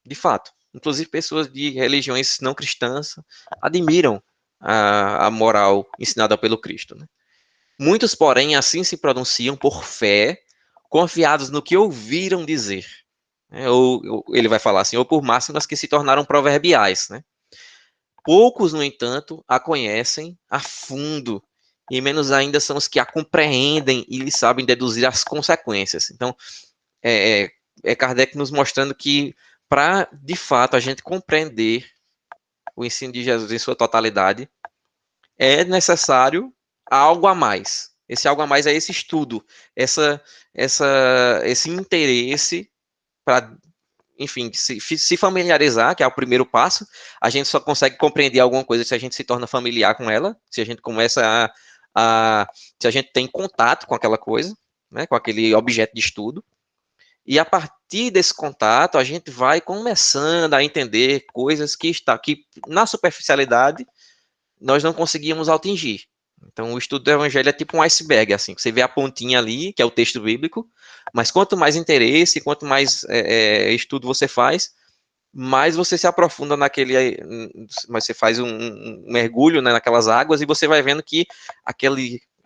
De fato, inclusive pessoas de religiões não cristãs admiram a moral ensinada pelo Cristo, né? Muitos, porém, assim se pronunciam por fé, confiados no que ouviram dizer. Ou ele vai falar assim, ou por máximas que se tornaram proverbiais, né? Poucos, no entanto, a conhecem a fundo, e menos ainda são os que a compreendem e lhe sabem deduzir as consequências. Então, é Kardec nos mostrando que, para, de fato, a gente compreender o ensino de Jesus em sua totalidade, é necessário algo a mais. Esse algo a mais é esse estudo, esse interesse para, enfim, se familiarizar, que é o primeiro passo. A gente só consegue compreender alguma coisa se a gente se torna familiar com ela, se a gente começa se a gente tem contato com aquela coisa, né, com aquele objeto de estudo. E a partir desse contato, a gente vai começando a entender coisas que na superficialidade nós não conseguíamos atingir. Então, o estudo do Evangelho é tipo um iceberg, assim, você vê a pontinha ali, que é o texto bíblico, mas quanto mais interesse, quanto mais estudo você faz, mais você se aprofunda mas você faz um mergulho, né, naquelas águas e você vai vendo que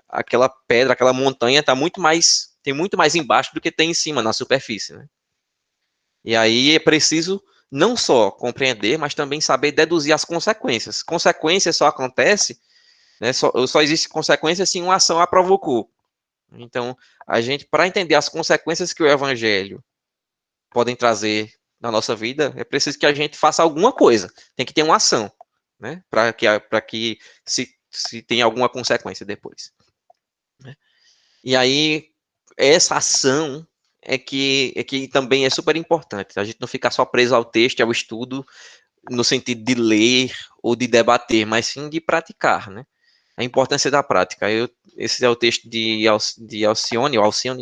aquela pedra, aquela montanha tem muito mais embaixo do que tem em cima, na superfície, né? E aí é preciso não só compreender, mas também saber deduzir as consequências. Consequências só acontece, né, só existe consequência se uma ação a provocou. Então, a gente, para entender as consequências que o Evangelho podem trazer na nossa vida, é preciso que a gente faça alguma coisa. Tem que ter uma ação, né, para que se tenha alguma consequência depois. Né? E aí, essa ação é que também é super importante. A gente não ficar só preso ao texto, ao estudo, no sentido de ler ou de debater, mas sim de praticar, né? A importância da prática. Esse é o texto de Alcione,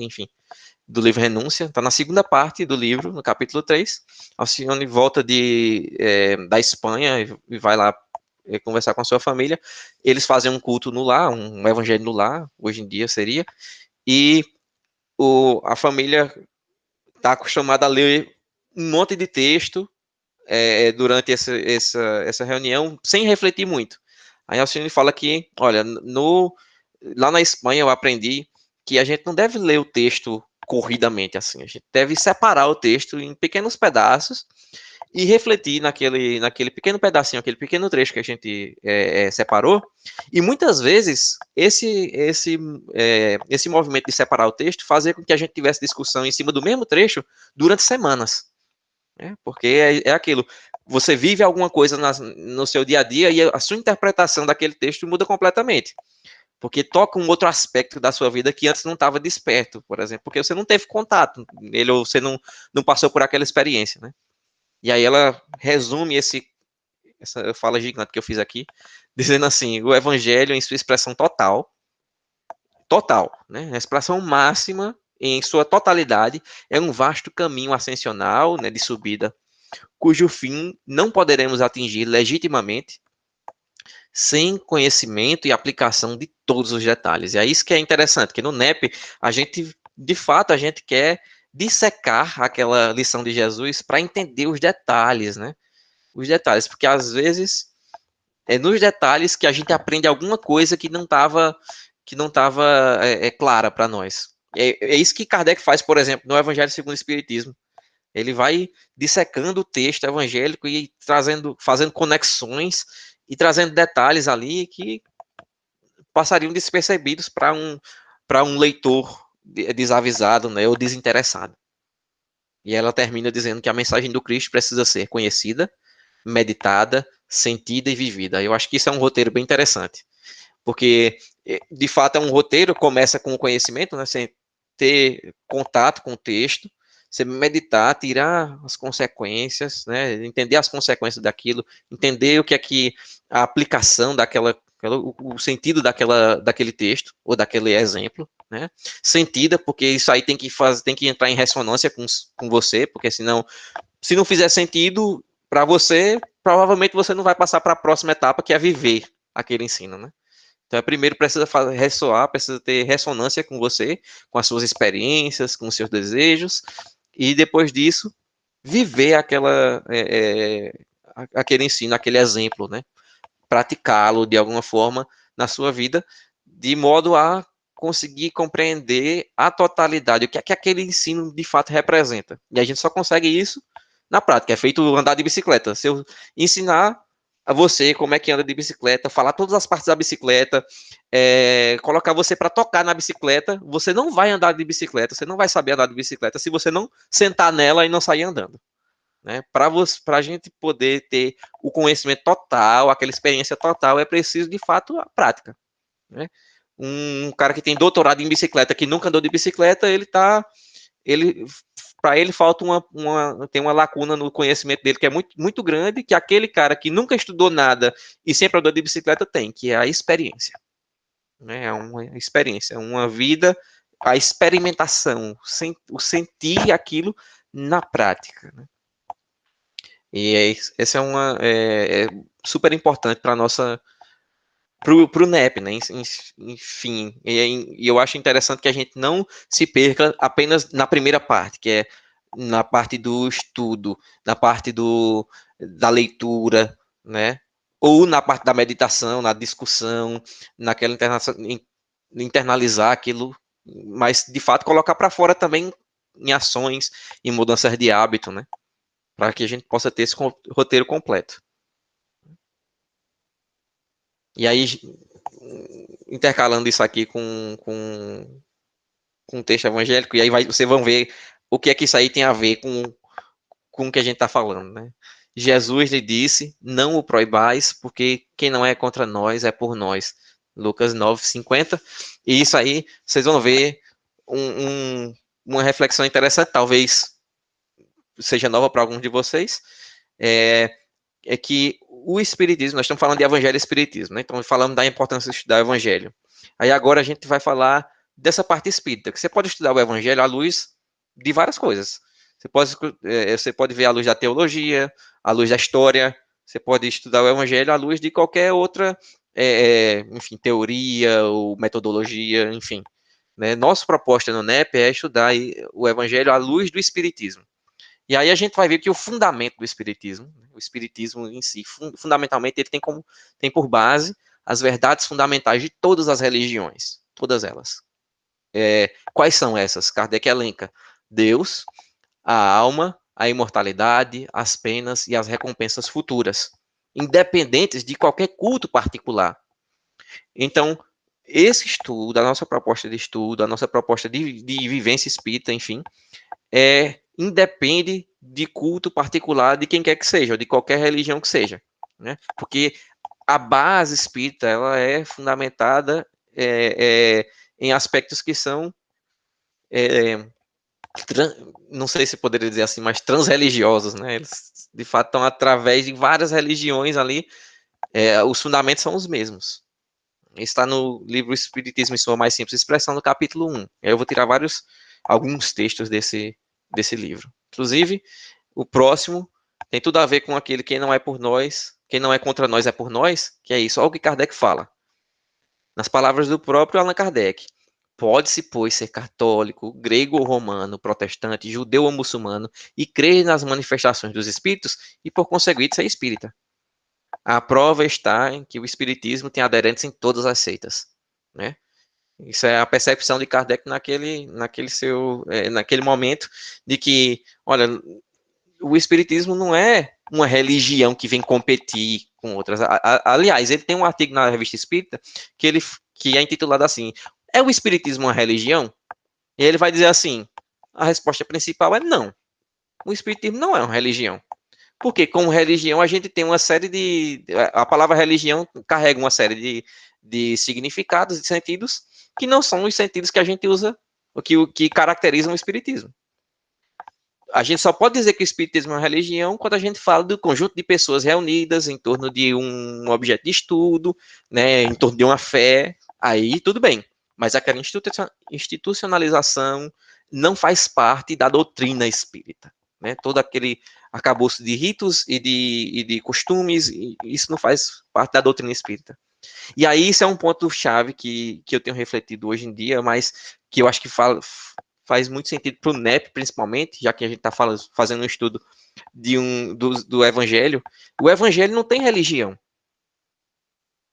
enfim, do livro Renúncia, está na segunda parte do livro, no capítulo 3. Alcione volta da Espanha e vai lá conversar com a sua família. Eles fazem um culto no lar, um evangelho no lar, hoje em dia seria, e a família está acostumada a ler um monte de texto durante essa reunião, sem refletir muito. Aí Alcione fala que, olha, lá na Espanha eu aprendi que a gente não deve ler o texto corridamente assim, a gente deve separar o texto em pequenos pedaços e refletir naquele pequeno pedacinho, aquele pequeno trecho que a gente separou, e muitas vezes esse movimento de separar o texto fazia com que a gente tivesse discussão em cima do mesmo trecho durante semanas, né? Porque é aquilo, você vive alguma coisa no seu dia a dia e a sua interpretação daquele texto muda completamente, porque toca um outro aspecto da sua vida que antes não estava desperto, por exemplo, porque você não teve contato nele, ou você não passou por aquela experiência, né? E aí ela resume essa fala gigante que eu fiz aqui, dizendo assim, o evangelho em sua expressão total, né, a expressão máxima em sua totalidade, é um vasto caminho ascensional, né, de subida, cujo fim não poderemos atingir legitimamente sem conhecimento e aplicação de todos os detalhes. E é isso que é interessante, que no NEP, de fato, a gente quer dissecar aquela lição de Jesus para entender os detalhes, né? Os detalhes, porque às vezes é nos detalhes que a gente aprende alguma coisa que não estava clara para nós. É isso que Kardec faz, por exemplo, no Evangelho segundo o Espiritismo. Ele vai dissecando o texto evangélico e fazendo conexões e trazendo detalhes ali que passariam despercebidos para um leitor desavisado, né, ou desinteressado. E ela termina dizendo que a mensagem do Cristo precisa ser conhecida, meditada, sentida e vivida. Eu acho que isso é um roteiro bem interessante, porque de fato é um roteiro, começa com o conhecimento, né, sem ter contato com o texto, você meditar, tirar as consequências, né, entender as consequências daquilo, entender o que é que a aplicação o sentido daquele texto ou daquele exemplo, né? Sentida, porque isso aí tem que entrar em ressonância com você, porque senão, se não fizer sentido para você, provavelmente você não vai passar para a próxima etapa, que é viver aquele ensino, né? Então, primeiro precisa ressoar, precisa ter ressonância com você, com as suas experiências, com os seus desejos, e depois disso, viver aquele ensino, aquele exemplo, né? Praticá-lo de alguma forma na sua vida, de modo a conseguir compreender a totalidade, o que é que aquele ensino de fato representa. E a gente só consegue isso na prática, é feito andar de bicicleta. Se eu ensinar a você como é que anda de bicicleta, falar todas as partes da bicicleta, colocar você para tocar na bicicleta, você não vai andar de bicicleta, você não vai saber andar de bicicleta se você não sentar nela e não sair andando. Né? Para a gente poder ter o conhecimento total, aquela experiência total, é preciso de fato a prática. Né? Um cara que tem doutorado em bicicleta, que nunca andou de bicicleta, para ele falta tem uma lacuna no conhecimento dele que é muito, muito grande, que aquele cara que nunca estudou nada e sempre andou de bicicleta tem, que é a experiência. Né? É uma experiência, é uma vida, a experimentação, o sentir aquilo na prática. Né? E essa é super importante para nossa para o NEP, né? Enfim, e eu acho interessante que a gente não se perca apenas na primeira parte, que é na parte do estudo, na parte da leitura, né? Ou na parte da meditação, na discussão, naquela internalizar aquilo, mas de fato colocar para fora também em ações, em mudanças de hábito, né? Para que a gente possa ter esse roteiro completo. E aí, intercalando isso aqui com o texto evangélico, e aí vocês vão ver o que é que isso aí tem a ver com o que a gente está falando, né? Jesus lhe disse, não o proibais, porque quem não é contra nós é por nós. Lucas 9:50. E isso aí, vocês vão ver uma reflexão interessante, talvez seja nova para alguns de vocês, é que o Espiritismo, nós estamos falando de Evangelho e Espiritismo, né? Então falamos da importância de estudar o Evangelho. Aí agora a gente vai falar dessa parte espírita, que você pode estudar o Evangelho à luz de várias coisas. Você pode ver à luz da teologia, à luz da história, você pode estudar o Evangelho à luz de qualquer outra, enfim, teoria ou metodologia, enfim. Né? Nossa proposta no NEP é estudar o Evangelho à luz do Espiritismo. E aí a gente vai ver que o fundamento do Espiritismo, o Espiritismo em si, fundamentalmente, ele tem por base as verdades fundamentais de todas as religiões, todas elas. Quais são essas? Kardec elenca: Deus, a alma, a imortalidade, as penas e as recompensas futuras, independentes de qualquer culto particular. Então, esse estudo, a nossa proposta de estudo, a nossa proposta de vivência espírita, enfim, independe de culto particular de quem quer que seja, ou de qualquer religião que seja, né? Porque a base espírita, ela é fundamentada em aspectos que são, não sei se poderia dizer assim, mas transreligiosos, né? Eles, de fato, estão através de várias religiões ali, os fundamentos são os mesmos. Está no livro Espiritismo em Sua Mais Simples Expressão, no capítulo 1. Eu vou tirar alguns textos desse livro. Inclusive, o próximo tem tudo a ver com aquele quem não é por nós, quem não é contra nós é por nós, que é isso. Olha o que Kardec fala. Nas palavras do próprio Allan Kardec. Pode-se, pois, ser católico, grego ou romano, protestante, judeu ou muçulmano, e crer nas manifestações dos espíritos, e por conseguinte ser espírita. A prova está em que o espiritismo tem aderentes em todas as seitas, né? Isso é a percepção de Kardec naquele momento, de que, olha, o espiritismo não é uma religião que vem competir com outras. Aliás, ele tem um artigo na Revista Espírita que é intitulado assim: é o espiritismo uma religião? E ele vai dizer assim: a resposta principal é não. O espiritismo não é uma religião. Porque como religião a gente tem uma série de... A palavra religião carrega uma série de significados, de sentidos, que não são os sentidos que a gente usa, que caracterizam o espiritismo. A gente só pode dizer que o espiritismo é uma religião quando a gente fala do conjunto de pessoas reunidas em torno de um objeto de estudo, né, em torno de uma fé, aí tudo bem. mas aquela institucionalização não faz parte da doutrina espírita, né? Todo aquele arcabouço de ritos e de costumes, isso não faz parte da doutrina espírita. E aí isso é um ponto-chave que eu tenho refletido hoje em dia, mas que eu acho que faz muito sentido para o NEP, principalmente, já que a gente está fazendo um estudo do Evangelho. O Evangelho não tem religião.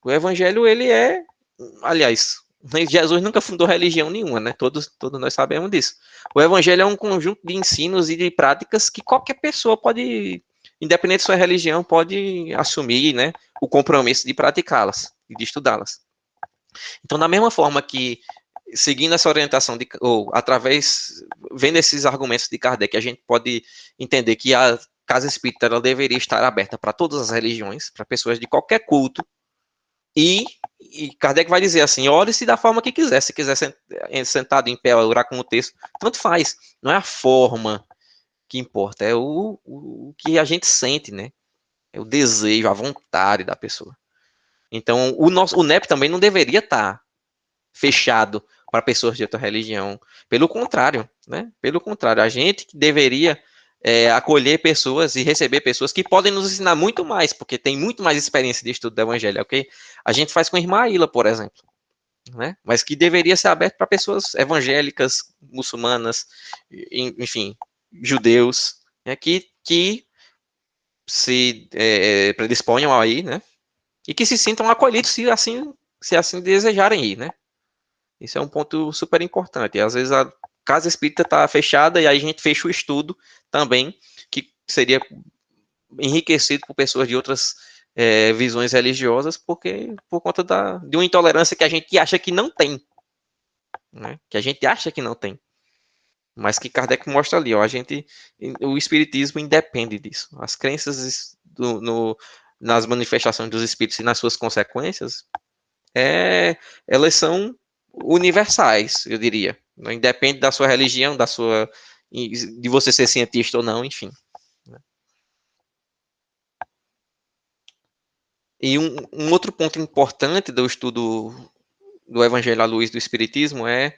O Evangelho, ele é, aliás, Jesus nunca fundou religião nenhuma, né? Todos nós sabemos disso. O Evangelho é um conjunto de ensinos e de práticas que qualquer pessoa pode, independente de sua religião, pode assumir, né? O compromisso de praticá-las e de estudá-las. Então, da mesma forma que, seguindo essa orientação, ou vendo esses argumentos de Kardec, a gente pode entender que a Casa Espírita ela deveria estar aberta para todas as religiões, para pessoas de qualquer culto, e Kardec vai dizer assim, ore-se da forma que quiser, se quiser sentado em pé, orar com o texto, tanto faz, não é a forma que importa, é o que a gente sente, né? É o desejo, a vontade da pessoa. Então, o NEP também não deveria estar fechado para pessoas de outra religião. Pelo contrário, né? Pelo contrário, a gente que deveria acolher pessoas e receber pessoas que podem nos ensinar muito mais, porque tem muito mais experiência de estudo do Evangelho, ok? A gente faz com a irmã Aila, por exemplo, né? Mas que deveria ser aberto para pessoas evangélicas, muçulmanas, enfim, judeus, né? que se predisponham aí, né? E que se sintam acolhidos se assim desejarem ir, né? Isso é um ponto super importante. E às vezes a casa espírita está fechada e aí a gente fecha o estudo também, que seria enriquecido por pessoas de outras visões religiosas, por conta de uma intolerância que a gente acha que não tem, né? Que a gente acha que não tem, mas que Kardec mostra ali, ó, o espiritismo independe disso. As crenças nas manifestações dos espíritos e nas suas consequências, elas são universais, eu diria. Não independe da sua religião, de você ser cientista ou não, enfim. E um outro ponto importante do estudo do Evangelho à luz do Espiritismo é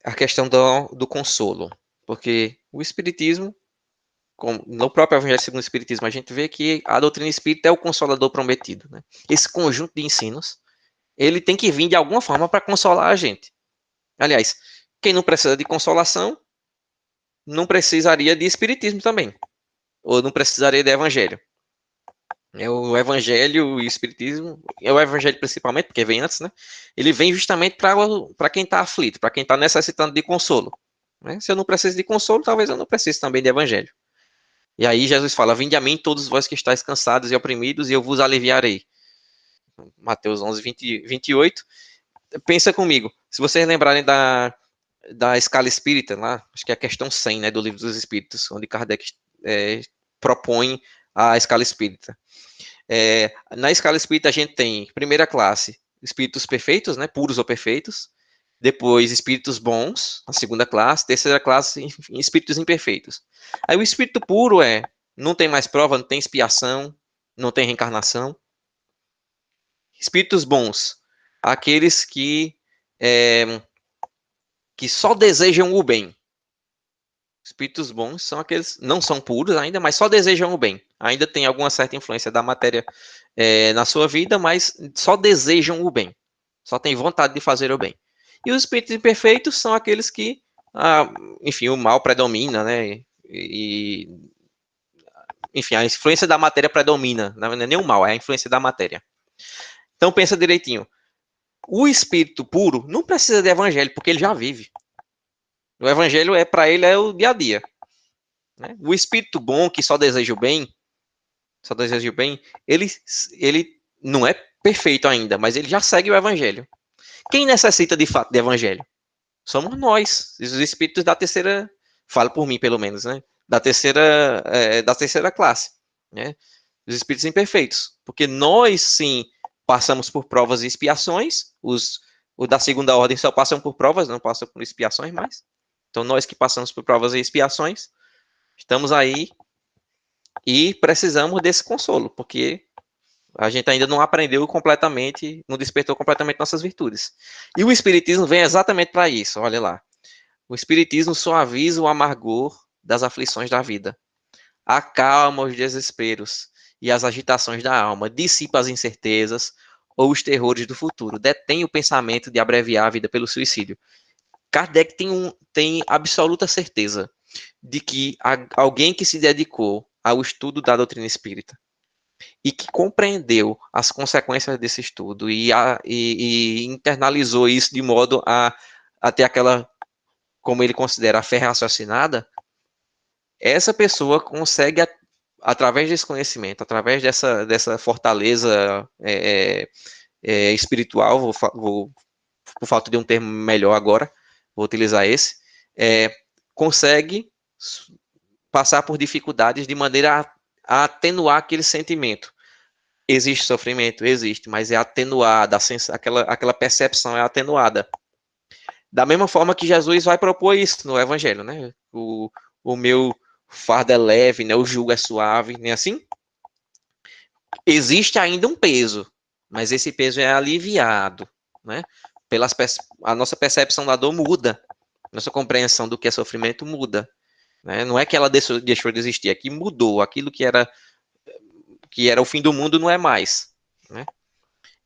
a questão do consolo. Porque o Espiritismo, no próprio Evangelho segundo o Espiritismo, a gente vê que a doutrina espírita é o consolador prometido, né? Esse conjunto de ensinos, ele tem que vir de alguma forma para consolar a gente. Aliás, quem não precisa de consolação, não precisaria de Espiritismo também. Ou não precisaria de Evangelho. O Evangelho e o Espiritismo, o Evangelho principalmente, porque vem antes, né? Ele vem justamente para quem está aflito, para quem está necessitando de consolo. Né? Se eu não preciso de consolo, talvez eu não precise também de Evangelho. E aí Jesus fala, vinde a mim todos vós que estáis cansados e oprimidos, e eu vos aliviarei. Mateus 11, 28. Pensa comigo, se vocês lembrarem da escala espírita, lá, acho que é a questão 100, né, do Livro dos Espíritos, onde Kardec propõe a escala espírita. Na escala espírita a gente tem, primeira classe, espíritos perfeitos, né, puros ou perfeitos, depois espíritos bons, a segunda classe, terceira classe, espíritos imperfeitos. Aí o espírito puro não tem mais prova, não tem expiação, não tem reencarnação. Espíritos bons, aqueles que só desejam o bem. Espíritos bons são aqueles, não são puros ainda, mas só desejam o bem. Ainda tem alguma certa influência da matéria na sua vida, mas só desejam o bem. Só tem vontade de fazer o bem. E os espíritos imperfeitos são aqueles que, enfim, o mal predomina, né? Enfim, a influência da matéria predomina. Não é nem o mal, é a influência da matéria. Então pensa direitinho. O espírito puro não precisa de evangelho, porque ele já vive. O evangelho para ele é o dia a dia. Né? O espírito bom, que só deseja o bem, ele não é perfeito ainda, mas ele já segue o evangelho. Quem necessita de fato de evangelho? Somos nós, os espíritos da terceira, falo por mim pelo menos, né? Da terceira classe, né? Os espíritos imperfeitos. Porque nós, sim, passamos por provas e expiações, os da segunda ordem só passam por provas, não passam por expiações mais. Então, nós que passamos por provas e expiações, estamos aí e precisamos desse consolo, porque A gente ainda não aprendeu completamente, não despertou completamente nossas virtudes. E o Espiritismo vem exatamente para isso, olha lá. O Espiritismo suaviza o amargor das aflições da vida, acalma os desesperos e as agitações da alma, dissipa as incertezas ou os terrores do futuro, detém o pensamento de abreviar a vida pelo suicídio. Kardec tem absoluta certeza de que alguém que se dedicou ao estudo da doutrina espírita e que compreendeu as consequências desse estudo e internalizou isso de modo a ter aquela, como ele considera, a fé raciocinada, essa pessoa consegue, através desse conhecimento, através dessa fortaleza espiritual, por falta de um termo melhor agora, vou utilizar esse, consegue passar por dificuldades de maneira a atenuar aquele sentimento. Existe sofrimento? Existe, mas é atenuada, aquela percepção é atenuada. Da mesma forma que Jesus vai propor isso no Evangelho, né? O meu fardo é leve, né? O jugo é suave, não é assim? Existe ainda um peso, mas esse peso é aliviado, né? A nossa percepção da dor muda, nossa compreensão do que é sofrimento muda, né? Não é que ela deixou de existir, é que mudou, aquilo que era o fim do mundo não é mais, né?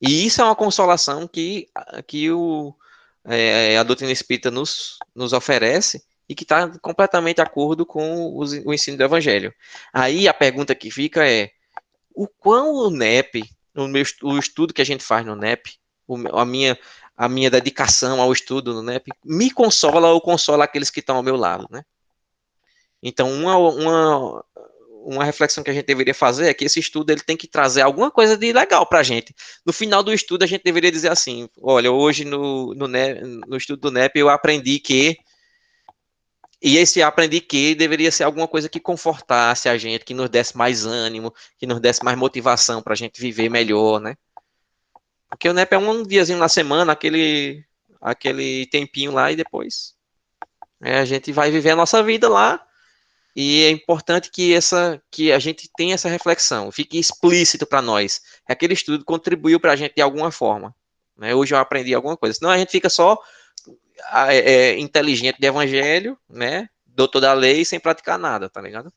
E isso é uma consolação que a doutrina espírita nos oferece e que está completamente de acordo com o ensino do Evangelho. Aí a pergunta que fica é, o quão o NEP, o estudo que a gente faz no NEP, a minha dedicação ao estudo no NEP, me consola ou consola aqueles que estão ao meu lado, né? Então, uma reflexão que a gente deveria fazer é que esse estudo ele tem que trazer alguma coisa de legal para a gente. No final do estudo, a gente deveria dizer assim, olha, hoje no estudo do NEP eu aprendi que, e esse aprendi que deveria ser alguma coisa que confortasse a gente, que nos desse mais ânimo, que nos desse mais motivação para a gente viver melhor, né? Porque o NEP é um diazinho na semana, aquele tempinho lá e depois a gente vai viver a nossa vida lá. E é importante que a gente tenha essa reflexão, fique explícito para nós. Aquele estudo contribuiu para a gente de alguma forma. Né? Hoje eu aprendi alguma coisa. Senão a gente fica só inteligente de evangelho, né? Doutor da lei, sem praticar nada, tá ligado?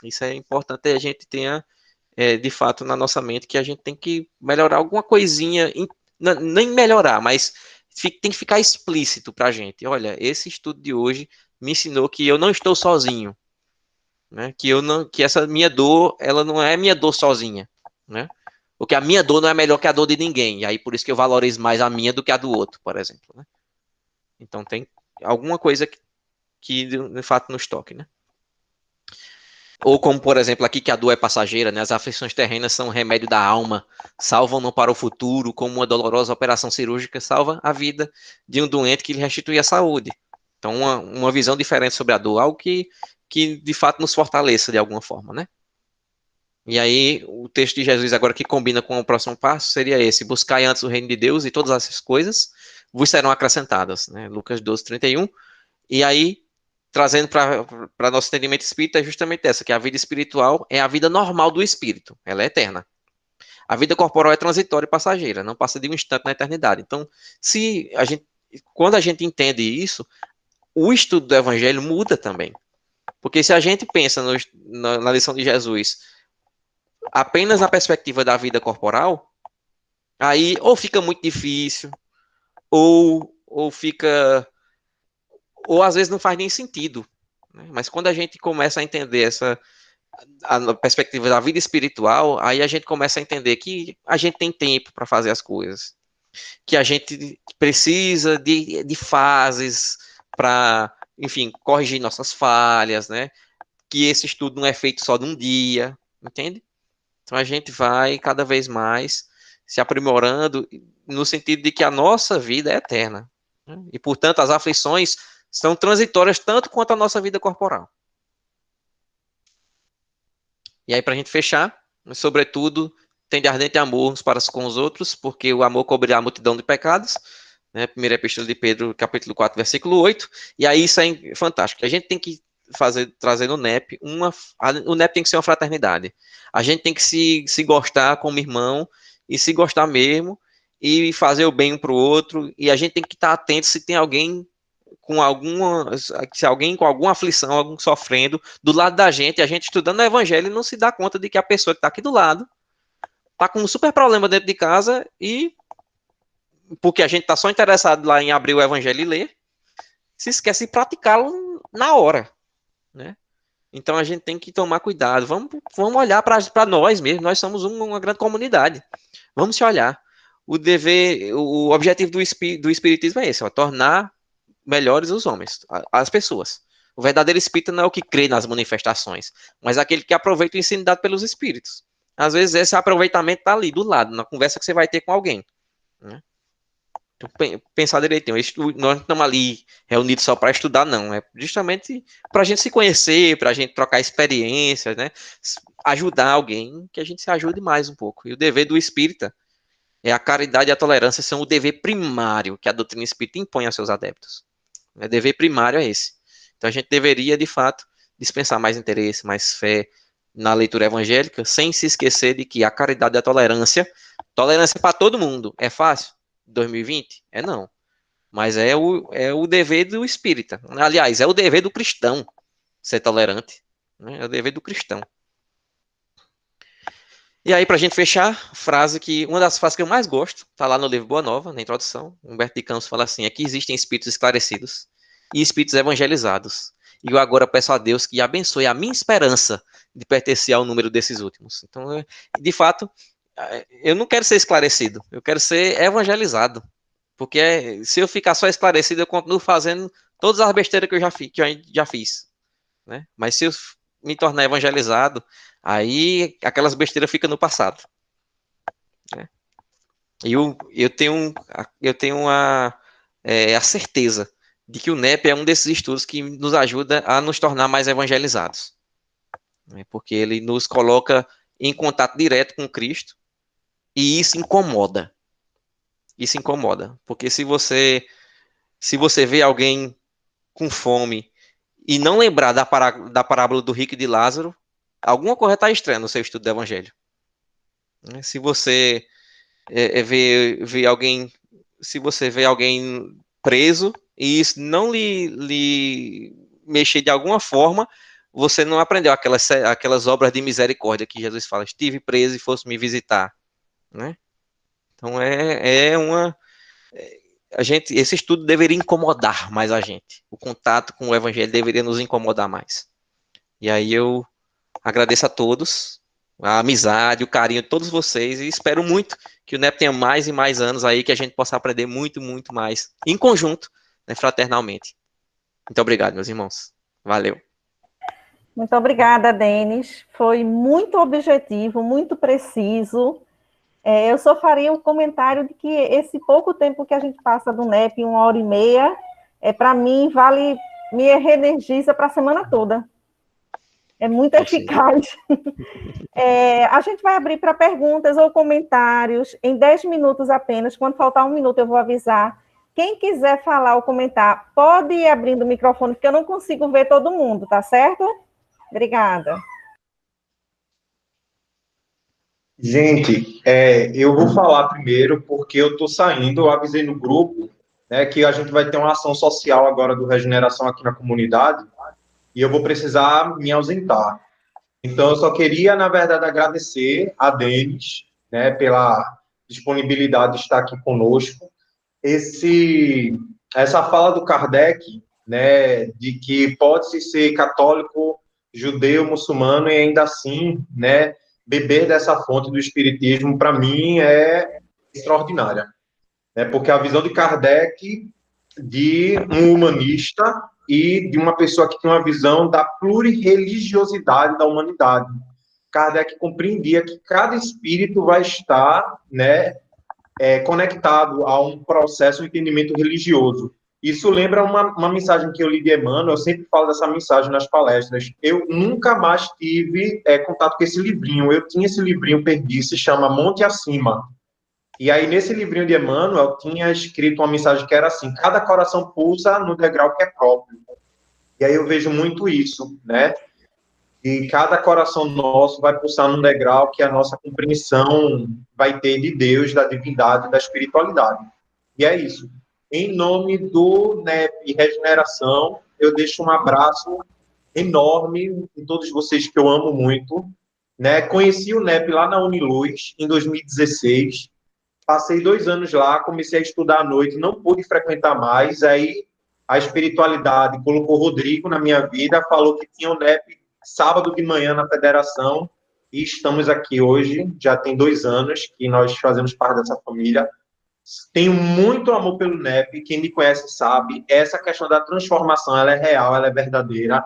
Isso é importante a gente tenha, de fato, na nossa mente, que a gente tem que melhorar alguma coisinha, nem melhorar, mas tem que ficar explícito para a gente. Olha, esse estudo de hoje me ensinou que eu não estou sozinho. Né? Que essa minha dor, ela não é minha dor sozinha, né? Porque a minha dor não é melhor que a dor de ninguém, e aí por isso que eu valorizo mais a minha do que a do outro, por exemplo, né? Então tem alguma coisa que de fato nos toque, né? Ou como, por exemplo, aqui que a dor é passageira, né? As aflições terrenas são o remédio da alma, salvam-no para o futuro, como uma dolorosa operação cirúrgica salva a vida de um doente que lhe restitui a saúde. Então, uma visão diferente sobre a dor, algo que de fato nos fortaleça de alguma forma, né? E aí, o texto de Jesus agora que combina com o próximo passo seria esse: buscai antes o reino de Deus e todas essas coisas vos serão acrescentadas, né? Lucas 12, 31. E aí, trazendo para nosso entendimento espírita, é justamente essa, que a vida espiritual é a vida normal do espírito, ela é eterna. A vida corporal é transitória e passageira, não passa de um instante na eternidade. Então, quando a gente entende isso, o estudo do evangelho muda também. Porque se a gente pensa na lição de Jesus apenas na perspectiva da vida corporal, aí ou fica muito difícil, ou fica, ou às vezes não faz nem sentido. Né? Mas quando a gente começa a entender a perspectiva da vida espiritual, aí a gente começa a entender que a gente tem tempo para fazer as coisas, que a gente precisa de fases para, enfim, corrigir nossas falhas, né? Que esse estudo não é feito só num dia, entende? Então a gente vai cada vez mais se aprimorando no sentido de que a nossa vida é eterna. Né? E, portanto, as aflições são transitórias tanto quanto a nossa vida corporal. E aí, para a gente fechar, sobretudo, tem de ardente amor uns para com os outros, porque o amor cobrirá a multidão de pecados. Né? Primeira Epístola de Pedro, capítulo 4, versículo 8. E aí isso é fantástico. A gente tem que trazer no NEP o NEP tem que ser uma fraternidade. A gente tem que se gostar como irmão e se gostar mesmo e fazer o bem um para o outro, e a gente tem que estar atento se tem alguém se alguém com alguma aflição, algum sofrendo do lado da gente, a gente estudando o evangelho e não se dá conta de que a pessoa que está aqui do lado está com um super problema dentro de casa, e porque a gente está só interessado lá em abrir o evangelho e ler, se esquece de praticá-lo na hora, né? Então a gente tem que tomar cuidado, vamos olhar para nós mesmos, nós somos uma grande comunidade, vamos se olhar. O objetivo do espiritismo é esse, tornar melhores os homens, as pessoas. O verdadeiro espírita não é o que crê nas manifestações, mas aquele que aproveita o ensino dado pelos espíritos. Às vezes esse aproveitamento está ali, do lado, na conversa que você vai ter com alguém, né? Então, pensar direitinho, nós não estamos ali reunidos só para estudar, não, é justamente para a gente se conhecer, para a gente trocar experiências, né? Ajudar alguém, que a gente se ajude mais um pouco. E o dever do espírita a caridade e a tolerância são o dever primário que a doutrina espírita impõe aos seus adeptos. O dever primário é esse. Então a gente deveria, de fato, dispensar mais interesse, mais fé na leitura evangélica, sem se esquecer de que a caridade e a tolerância para todo mundo, é fácil? 2020? Não. Mas é o dever do espírita. Aliás, é o dever do cristão ser tolerante, né? É o dever do cristão. E aí, para a gente fechar, uma das frases que eu mais gosto, está lá no livro Boa Nova, na introdução, Humberto de Campos fala assim, é que existem espíritos esclarecidos e espíritos evangelizados. E eu agora peço a Deus que abençoe a minha esperança de pertencer ao número desses últimos. Então, de fato, eu não quero ser esclarecido, eu quero ser evangelizado. Porque se eu ficar só esclarecido, eu continuo fazendo todas as besteiras que eu já fiz, né? Mas se eu me tornar evangelizado, aí aquelas besteiras ficam no passado, né? E eu tenho a certeza de que o NEP é um desses estudos que nos ajuda a nos tornar mais evangelizados, né? Porque ele nos coloca em contato direto com Cristo, e isso incomoda. Isso incomoda, porque se você vê alguém com fome e não lembrar da parábola do rico e de Lázaro, alguma coisa está estranha no seu estudo do Evangelho. Se você vê alguém, se você vê alguém preso e isso não lhe mexer de alguma forma, você não aprendeu aquelas obras de misericórdia que Jesus fala: estive preso e fosse me visitar, né? Então esse estudo deveria incomodar mais a gente. O contato com o Evangelho deveria nos incomodar mais. E aí eu agradeço a todos, a amizade, o carinho de todos vocês, e espero muito que o NEP tenha mais e mais anos aí, que a gente possa aprender muito, muito mais, em conjunto, né, fraternalmente. Muito obrigado, meus irmãos. Valeu. Muito obrigada, Denis. Foi muito objetivo, muito preciso. Eu só faria um comentário de que esse pouco tempo que a gente passa do NEP, 1h30, para mim, me reenergiza para a semana toda. É muito eficaz. A gente vai abrir para perguntas ou comentários em 10 minutos apenas. Quando faltar 1 minuto, eu vou avisar. Quem quiser falar ou comentar, pode ir abrindo o microfone, porque eu não consigo ver todo mundo, tá certo? Obrigada. Gente, eu vou falar primeiro, porque eu estou saindo, eu avisei no grupo, né, que a gente vai ter uma ação social agora do Regeneração aqui na comunidade, e eu vou precisar me ausentar. Então, eu só queria, na verdade, agradecer a Denis, né, pela disponibilidade de estar aqui conosco. Essa fala do Kardec, né, de que pode-se ser católico, judeu, muçulmano, e ainda assim, né, beber dessa fonte do espiritismo, para mim, é extraordinária. Porque a visão de Kardec, de um humanista e de uma pessoa que tem uma visão da plurireligiosidade da humanidade. Kardec compreendia que cada espírito vai estar, né, conectado a um processo, um entendimento religioso. Isso lembra uma mensagem que eu li de Emmanuel, eu sempre falo dessa mensagem nas palestras. Eu nunca mais tive contato com esse livrinho. Eu tinha esse livrinho perdido, se chama Monte Acima. E aí, nesse livrinho de Emmanuel, tinha escrito uma mensagem que era assim: cada coração pulsa no degrau que é próprio. E aí eu vejo muito isso, né? E cada coração nosso vai pulsar num degrau que a nossa compreensão vai ter de Deus, da divindade, da espiritualidade. E é isso. Em nome do NEP Regeneração, eu deixo um abraço enorme em todos vocês que eu amo muito. Né? Conheci o NEP lá na Uniluz, em 2016. Passei 2 anos lá, comecei a estudar à noite, não pude frequentar mais. Aí a espiritualidade colocou o Rodrigo na minha vida, falou que tinha o NEP sábado de manhã na federação, e estamos aqui hoje, já tem 2 anos que nós fazemos parte dessa família. Tenho muito amor pelo NEP, quem me conhece sabe, essa questão da transformação, ela é real, ela é verdadeira,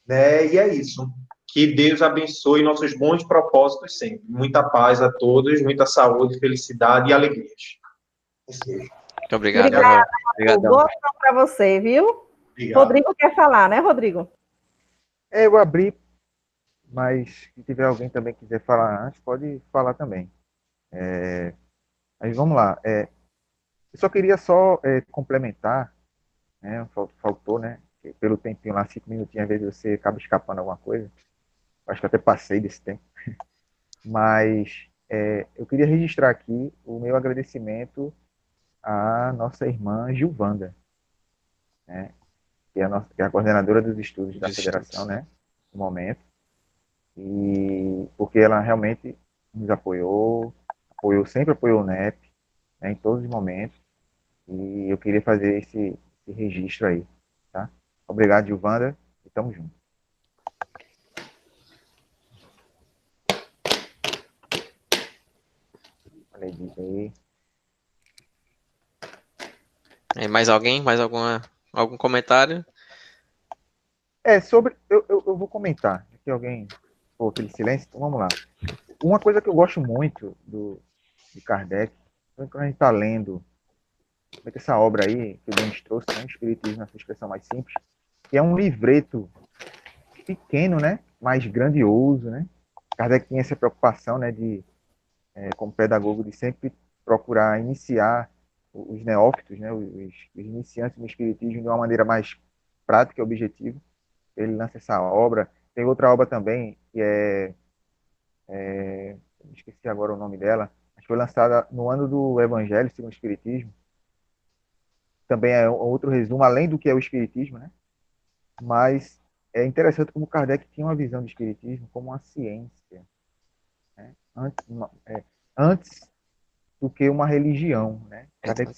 né? E é isso. Que Deus abençoe nossos bons propósitos sempre. Muita paz a todos, muita saúde, felicidade e alegrias. Muito obrigado, Obrigada, Manuel. Rodrigo. Obrigadão. Boa noite para você, viu? Obrigado. Rodrigo quer falar, né, Rodrigo? Eu abri, mas se tiver alguém também que quiser falar antes, pode falar também. Mas vamos lá. Eu só queria complementar, né? Faltou, né? Pelo tempinho lá, 5 minutinhos, às vezes você acaba escapando alguma coisa. Acho que até passei desse tempo. Mas eu queria registrar aqui o meu agradecimento à nossa irmã Gilvanda, né? Que é a coordenadora dos estudos da federação, né? No momento. E porque ela realmente nos sempre apoiou o NEP, né, em todos os momentos. E eu queria fazer esse registro aí, tá? Obrigado, Gilvanda, e tamo junto. Falei disso aí. Mais alguém? Mais algum comentário? Eu vou comentar. Aqui alguém. Pô, aquele silêncio, então vamos lá. Uma coisa que eu gosto muito de Kardec, quando a gente está lendo essa obra aí, que o Denis trouxe, né, Espiritismo na sua expressão mais simples, que é um livreto pequeno, né, mas grandioso, né? Kardec tinha essa preocupação, né, como pedagogo, de sempre procurar iniciar os neófitos, né, os iniciantes no Espiritismo de uma maneira mais prática e objetiva. Ele lança essa obra. Tem outra obra também, que esqueci agora o nome dela, mas foi lançada no ano do Evangelho segundo o Espiritismo. Também é outro resumo, além do que é o Espiritismo, né? Mas é interessante como Kardec tinha uma visão do Espiritismo como uma ciência, né? Antes do que uma religião, né? Kardec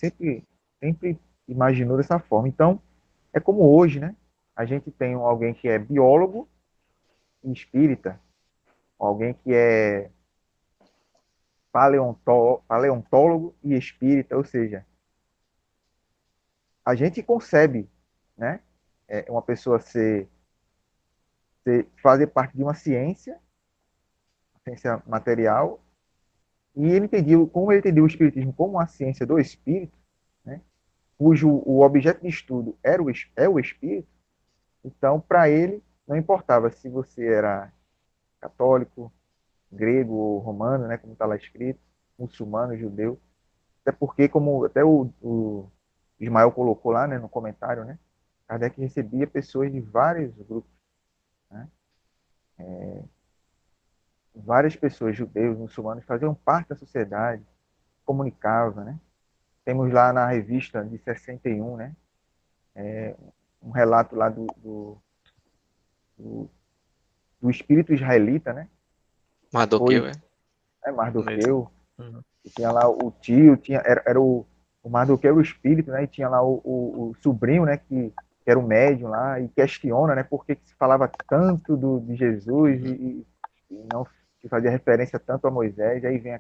sempre imaginou dessa forma. Então, é como hoje, né? A gente tem alguém que é biólogo e espírita, alguém que é paleontólogo e espírita, ou seja, a gente concebe, né, uma pessoa fazer parte de uma ciência material, e como ele entendeu o espiritismo como uma ciência do espírito, né, cujo o objeto de estudo é o espírito. Então, para ele, não importava se você era católico, grego ou romano, né, como está lá escrito, muçulmano, judeu, até porque, como até o Ismael colocou lá, né, no comentário, né, Kardec recebia pessoas de vários grupos, né, várias pessoas, judeus, muçulmanos, faziam parte da sociedade, comunicavam, né. Temos lá na revista de 61, né, um relato lá do espírito israelita, né, Mardoqueu, Mardoqueu. Uhum. Tinha lá o tio, era o Mardoqueu, o espírito, né? E tinha lá o sobrinho, né? Que era o médium lá, e questiona, né? Por que se falava tanto de Jesus e não se fazia referência tanto a Moisés. E aí vem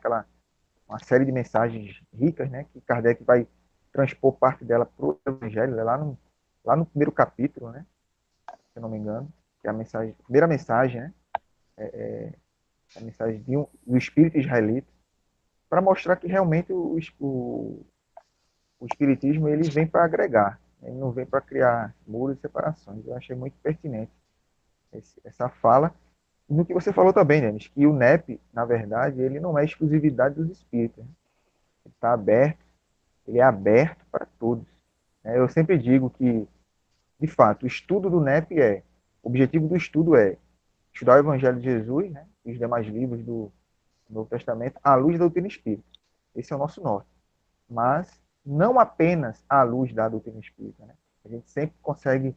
uma série de mensagens ricas, né? Que Kardec vai transpor parte dela para o Evangelho, né, lá no primeiro capítulo, né? Se eu não me engano, que é a primeira mensagem, né? A mensagem do espírito israelita, para mostrar que realmente o espiritismo ele vem para agregar, ele não vem para criar muros e separações. Eu achei muito pertinente essa fala. No que você falou também, Denis, que o NEP, na verdade, ele não é exclusividade dos espíritos, né? Ele está aberto, ele é aberto para todos. Eu sempre digo que de fato, o estudo do NEP o objetivo do estudo é estudar o Evangelho de Jesus, né, e os demais livros do Novo Testamento, à luz da doutrina espírita. Esse é o nosso norte. Mas não apenas à luz da doutrina espírita, né? A gente sempre consegue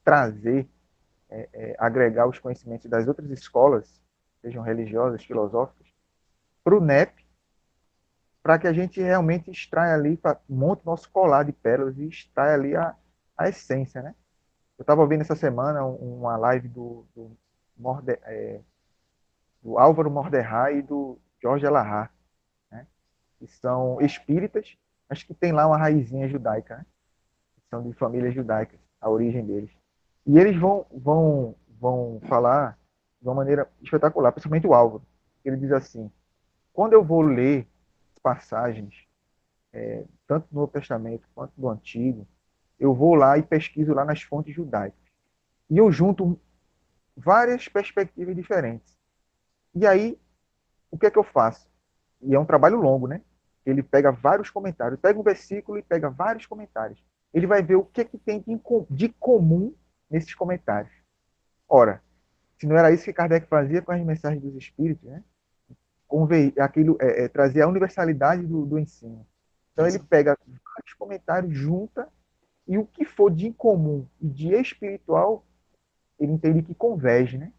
trazer, agregar os conhecimentos das outras escolas, sejam religiosas, filosóficas, para o NEP, para que a gente realmente extraia ali, monte o nosso colar de pérolas e extraia ali a essência, né? Eu estava ouvindo essa semana uma live do Álvaro Mordecai e do Jorge Alahá, né? Que são espíritas, mas que tem lá uma raizinha judaica, né? São de famílias judaicas, a origem deles. E eles vão falar de uma maneira espetacular, principalmente o Álvaro. Ele diz assim: quando eu vou ler passagens, tanto do Novo Testamento quanto do Antigo, eu vou lá e pesquiso lá nas fontes judaicas. E eu junto várias perspectivas diferentes. E aí, o que é que eu faço? E é um trabalho longo, né? Ele pega vários comentários, pega um versículo e pega vários comentários. Ele vai ver o que é que tem de comum nesses comentários. Ora, se não era isso que Kardec fazia com as mensagens dos Espíritos, né? Trazer a universalidade do ensino. Então ele pega vários comentários, junta, e o que for de incomum e de espiritual, ele entende que converge, né?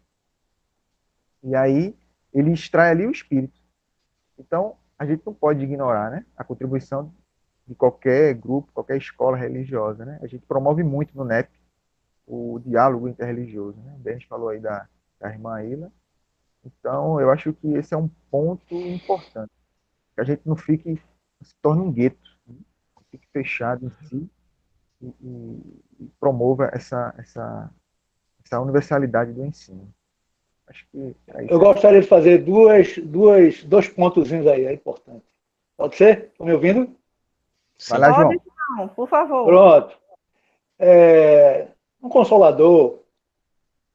E aí ele extrai ali o espírito. Então, a gente não pode ignorar, né, a contribuição de qualquer grupo, qualquer escola religiosa, né? A gente promove muito no NEP o diálogo interreligioso, né? O Denis falou aí da irmã Ilha. Então, eu acho que esse é um ponto importante. Que a gente não se torne um gueto, né? Fique fechado em si e promova essa universalidade do ensino. Acho que é isso. Eu gostaria de fazer dois pontozinhos aí, é importante. Pode ser? Estão me ouvindo? Vai lá, João. Pode, por favor. Pronto. Um Consolador,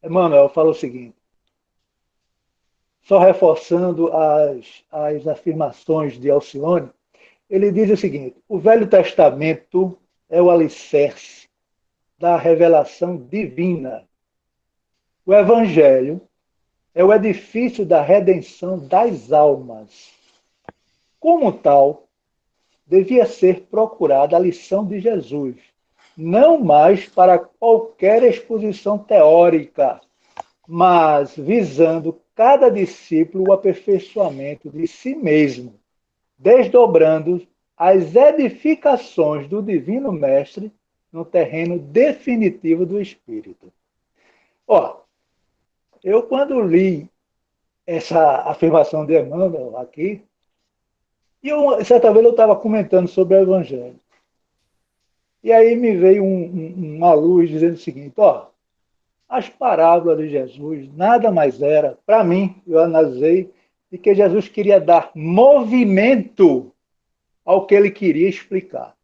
Emmanuel, fala o seguinte, só reforçando as afirmações de Alcione, ele diz o seguinte: o Velho Testamento é o alicerce da revelação divina. O Evangelho é o edifício da redenção das almas. Como tal, devia ser procurada a lição de Jesus, não mais para qualquer exposição teórica, mas visando cada discípulo o aperfeiçoamento de si mesmo, desdobrando as edificações do Divino Mestre no terreno definitivo do Espírito. Eu quando li essa afirmação de Emmanuel aqui, certa vez eu estava comentando sobre o Evangelho. E aí me veio uma luz dizendo o seguinte: as parábolas de Jesus nada mais era, para mim, eu analisei, de que Jesus queria dar movimento ao que ele queria explicar.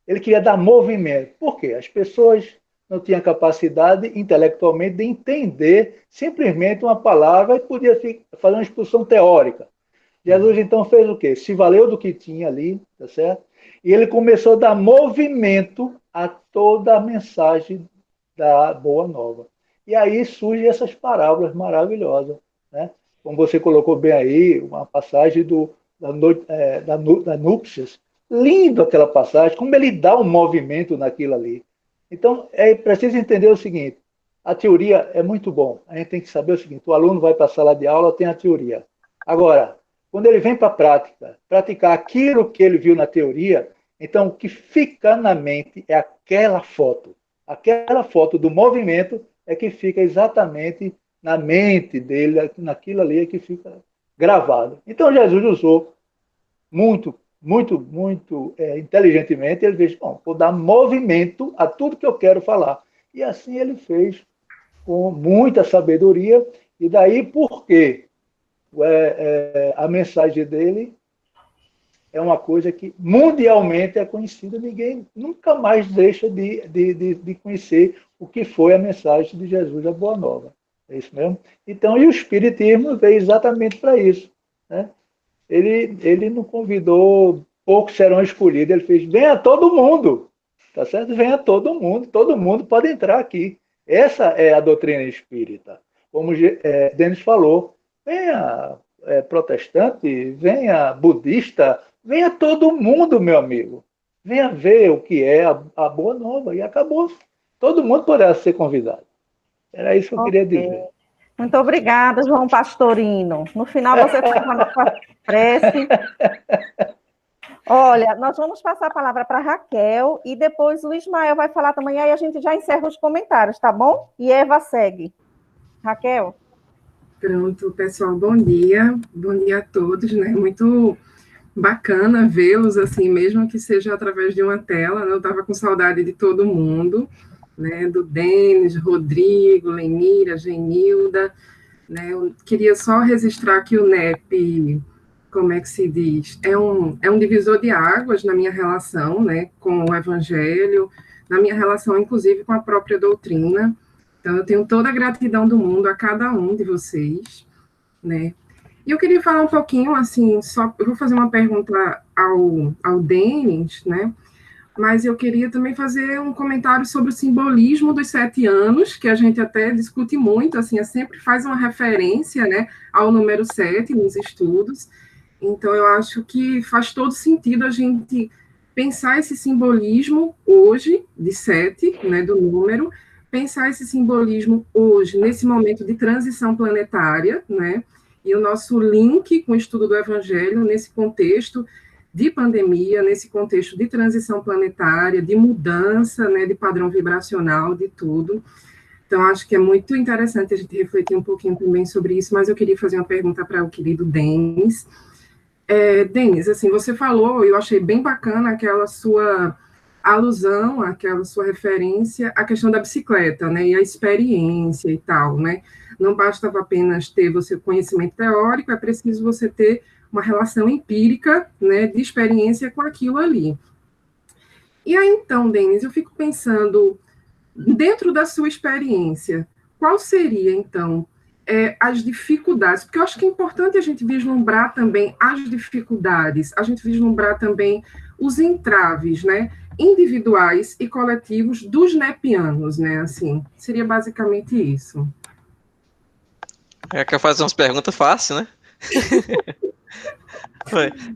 Ele queria dar movimento. Por quê? As pessoas não tinham capacidade intelectualmente de entender simplesmente uma palavra e podia fazer uma exposição teórica. Jesus, então, fez o quê? Se valeu do que tinha ali, tá certo? E ele começou a dar movimento a toda a mensagem da Boa Nova. E aí surgem essas parábolas maravilhosas, né? Como você colocou bem aí, uma passagem da Núpcias. Lindo aquela passagem, como ele dá um movimento naquilo ali. Então, é preciso entender o seguinte: a teoria é muito bom. A gente tem que saber o seguinte: o aluno vai para a sala de aula, tem a teoria. Agora, quando ele vem para a prática, praticar aquilo que ele viu na teoria, então o que fica na mente é aquela foto. Aquela foto do movimento é que fica exatamente na mente dele, naquilo ali é que fica gravado. Então Jesus usou muito inteligentemente, ele fez: bom, vou dar movimento a tudo que eu quero falar. E assim ele fez com muita sabedoria, e daí por quê? A mensagem dele é uma coisa que mundialmente é conhecida, ninguém nunca mais deixa de conhecer o que foi a mensagem de Jesus, a Boa Nova. É isso mesmo? Então, e o Espiritismo veio exatamente para isso, né? Ele não convidou poucos serão escolhidos, ele fez: venha todo mundo, tá certo? Venha todo mundo pode entrar aqui. Essa é a doutrina espírita. Como Denis falou, venha protestante, venha budista, venha todo mundo, meu amigo. Venha ver o que é a boa nova, e acabou. Todo mundo poderá ser convidado. Era isso que eu queria dizer. Muito obrigada, João Pastorino. No final você faz uma prece. Olha, nós vamos passar a palavra para a Raquel e depois o Ismael vai falar também, aí a gente já encerra os comentários, tá bom? E Eva segue. Raquel? Pronto, pessoal, bom dia a todos, né? Muito bacana vê-los assim, mesmo que seja através de uma tela, né? Eu estava com saudade de todo mundo, né? Do Denis, Rodrigo, Lenira, Genilda, né? Eu queria só registrar que o NEP, como é que se diz? É um divisor de águas na minha relação, né? Com o Evangelho, na minha relação, inclusive, com a própria doutrina. Então, eu tenho toda a gratidão do mundo a cada um de vocês, né? E eu queria falar um pouquinho, assim, eu vou fazer uma pergunta ao Denis, né? Mas eu queria também fazer um comentário sobre o simbolismo dos 7 anos, que a gente até discute muito, assim, sempre faz uma referência, né, ao número 7 nos estudos. Então, eu acho que faz todo sentido a gente pensar esse simbolismo hoje, de 7, né, do número, pensar esse simbolismo hoje, nesse momento de transição planetária, né, e o nosso link com o estudo do Evangelho, nesse contexto de pandemia, nesse contexto de transição planetária, de mudança, né, de padrão vibracional, de tudo. Então, acho que é muito interessante a gente refletir um pouquinho também sobre isso, mas eu queria fazer uma pergunta para o querido Denis. Denis, assim, você falou, eu achei bem bacana aquela sua alusão, aquela sua referência à questão da bicicleta, né, e a experiência e tal, né, não bastava apenas ter você conhecimento teórico, é preciso você ter uma relação empírica, né, de experiência com aquilo ali. E aí, então, Denis, eu fico pensando, dentro da sua experiência, qual seria, então, as dificuldades? Porque eu acho que é importante a gente vislumbrar também as dificuldades, a gente vislumbrar também os entraves, né, individuais e coletivos dos nepianos, né, assim, seria basicamente isso. Quer fazer umas perguntas fáceis, né?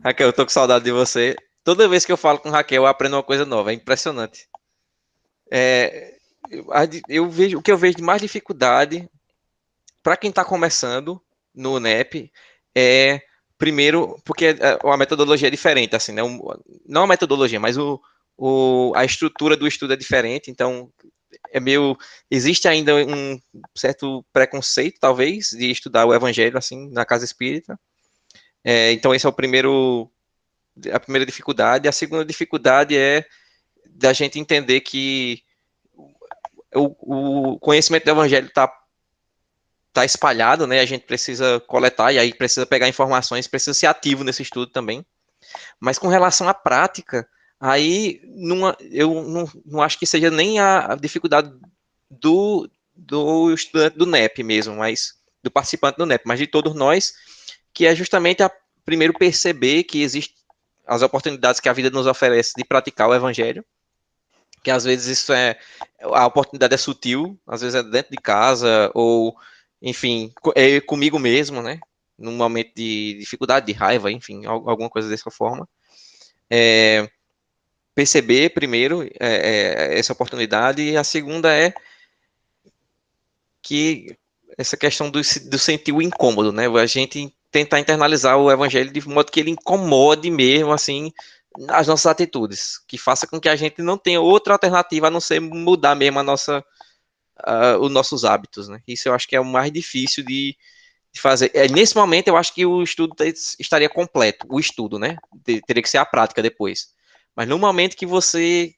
Raquel, eu tô com saudade de você. Toda vez que eu falo com Raquel, eu aprendo uma coisa nova, é impressionante. O que eu vejo de mais dificuldade para quem está começando no NEP é, primeiro, porque a metodologia é diferente, assim, né? Não a metodologia, mas a estrutura do estudo é diferente, então existe ainda um certo preconceito, talvez, de estudar o Evangelho, assim, na casa espírita. Então, esse é a primeira dificuldade. A segunda dificuldade é da gente entender que o conhecimento do Evangelho está espalhado, né? A gente precisa coletar, e aí precisa pegar informações, precisa ser ativo nesse estudo também. Mas com relação à prática, aí eu não acho que seja nem a dificuldade do estudante do NEP mesmo, mas do participante do NEP, mas de todos nós, que é justamente primeiro perceber que existem as oportunidades que a vida nos oferece de praticar o Evangelho, que às vezes a oportunidade é sutil, às vezes é dentro de casa, ou, enfim, é comigo mesmo, né, num momento de dificuldade, de raiva, enfim, alguma coisa dessa forma. Perceber, primeiro, essa oportunidade, e a segunda é que essa questão do sentir o incômodo, né, a gente tentar internalizar o Evangelho de modo que ele incomode mesmo, assim, as nossas atitudes, que faça com que a gente não tenha outra alternativa a não ser mudar mesmo os nossos hábitos, né? Isso eu acho que é o mais difícil de fazer. Nesse momento, eu acho que o estudo estaria completo, o estudo, né? Teria que ser a prática depois. Mas no momento que você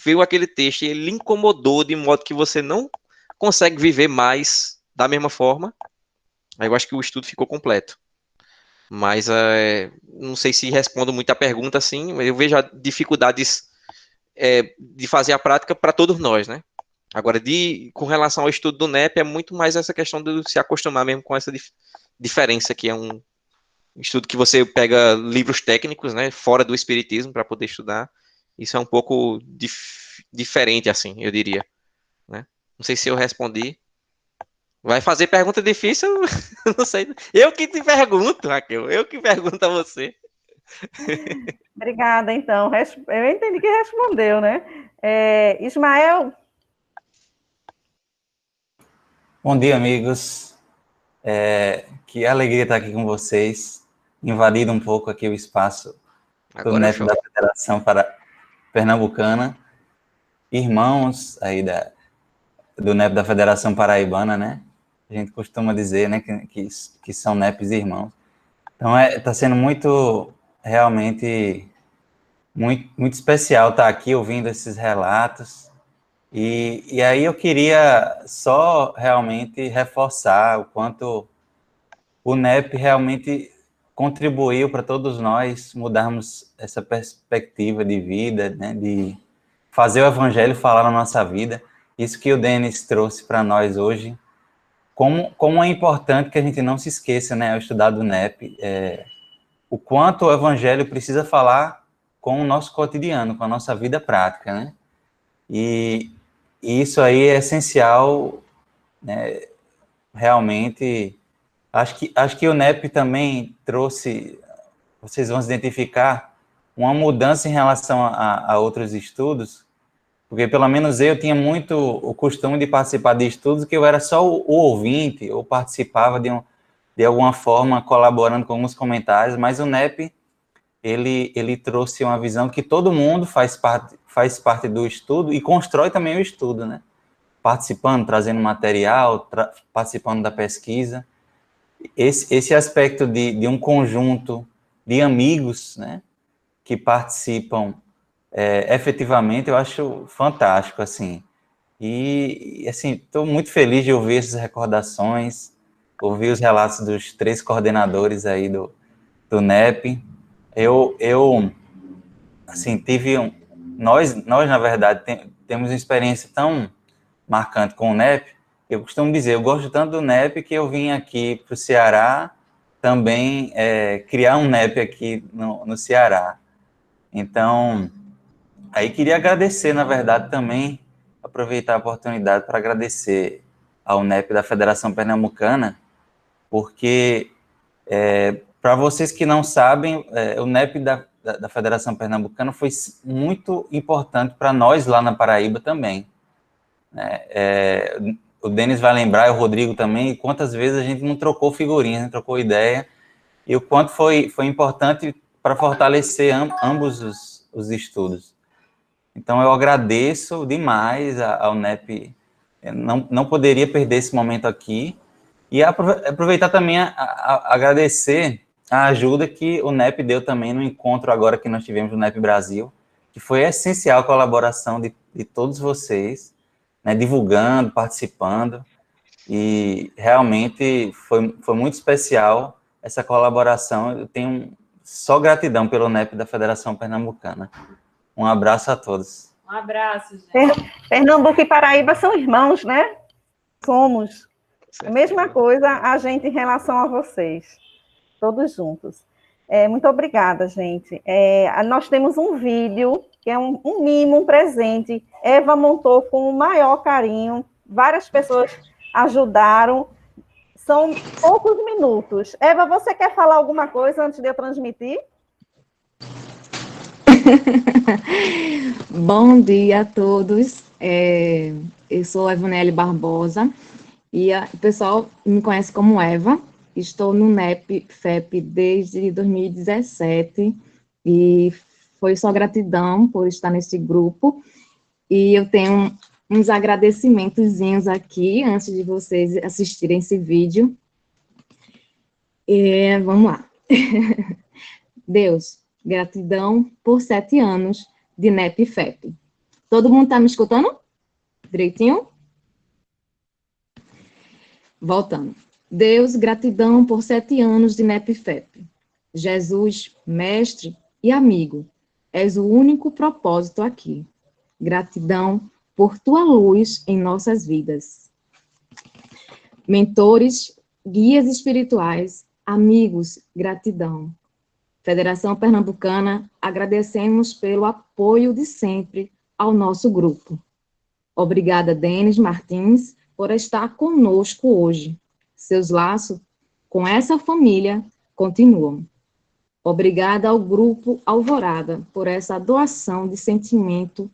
viu aquele texto e ele lhe incomodou de modo que você não consegue viver mais da mesma forma, aí eu acho que o estudo ficou completo. Mas não sei se respondo muito a pergunta assim, mas eu vejo dificuldades de fazer a prática para todos nós, né? Agora, com relação ao estudo do NEP, é muito mais essa questão de se acostumar mesmo com essa diferença, que é um estudo que você pega livros técnicos, né, fora do espiritismo para poder estudar. Isso é um pouco diferente, assim, eu diria, né? Não sei se eu respondi. Vai fazer pergunta difícil? Não sei. Eu que te pergunto, Raquel. Eu que pergunto a você. Obrigada, então. Eu entendi que respondeu, né? Ismael? Bom dia, amigos. Que alegria estar aqui com vocês, invadindo um pouco aqui o espaço do Agora é NEP show. da Federação Pernambucana, irmãos aí do NEP da Federação Paraibana, né? A gente costuma dizer, né, que são NEPs irmãos. Então, está sendo realmente, muito especial estar aqui ouvindo esses relatos. E aí eu queria só realmente reforçar o quanto o NEP realmente contribuiu para todos nós mudarmos essa perspectiva de vida, né, de fazer o evangelho falar na nossa vida. Isso que o Denis trouxe para nós hoje. Como é importante que a gente não se esqueça, né, ao estudar do NEP, o quanto o evangelho precisa falar com o nosso cotidiano, com a nossa vida prática, né? E isso aí é essencial, né, realmente. Acho que o NEP também trouxe, vocês vão se identificar, uma mudança em relação a outros estudos, porque pelo menos eu tinha muito o costume de participar de estudos que eu era só o ouvinte, ou participava de alguma forma colaborando com alguns comentários, mas o NEP, ele trouxe uma visão que todo mundo faz parte do estudo e constrói também o estudo, né? Participando, trazendo material, participando da pesquisa. Esse aspecto de um conjunto de amigos, né, que participam efetivamente, eu acho fantástico, assim. E assim, estou muito feliz de ouvir essas recordações, ouvir os relatos dos 3 coordenadores aí do NEP. Eu assim, nós na verdade, temos uma experiência tão marcante com o NEP. Eu costumo dizer, eu gosto tanto do NEP que eu vim aqui para o Ceará também criar um NEP aqui no Ceará. Então, aí queria agradecer, na verdade, também, aproveitar a oportunidade para agradecer ao NEP da Federação Pernambucana, porque, para vocês que não sabem, o NEP da Federação Pernambucana foi muito importante para nós lá na Paraíba também. O Denis vai lembrar, e o Rodrigo também, quantas vezes a gente não trocou figurinhas, não trocou ideia, e o quanto foi importante para fortalecer ambos os estudos. Então, eu agradeço demais ao NEP, não poderia perder esse momento aqui, e aproveitar também a agradecer a ajuda que o NEP deu também no encontro agora que nós tivemos no NEP Brasil, que foi essencial a colaboração de todos vocês, né, divulgando, participando, e realmente foi muito especial essa colaboração. Eu tenho só gratidão pelo NEP da Federação Pernambucana. Um abraço a todos. Um abraço, gente. Pernambuco e Paraíba são irmãos, né? Somos. A mesma coisa a gente em relação a vocês. Todos juntos. Muito obrigada, gente. Nós temos um vídeo que é um mimo, um presente. Eva montou com o maior carinho. Várias pessoas ajudaram. São poucos minutos. Eva, você quer falar alguma coisa antes de eu transmitir? Bom dia a todos. Eu sou Evanele Barbosa e o pessoal me conhece como Eva. Estou no NEP FEP desde 2017 e foi só gratidão por estar nesse grupo. E eu tenho uns agradecimentozinhos aqui antes de vocês assistirem esse vídeo. Vamos lá. Deus, gratidão por 7 anos de NEP FEP. Todo mundo está me escutando? Direitinho? Voltando. Deus, gratidão por 7 anos de NEP FEP. Jesus, mestre e amigo, és o único propósito aqui. Gratidão por tua luz em nossas vidas. Mentores, guias espirituais, amigos, gratidão. Federação Pernambucana, agradecemos pelo apoio de sempre ao nosso grupo. Obrigada, Denis Martins, por estar conosco hoje. Seus laços com essa família continuam. Obrigada ao Grupo Alvorada por essa doação de sentimento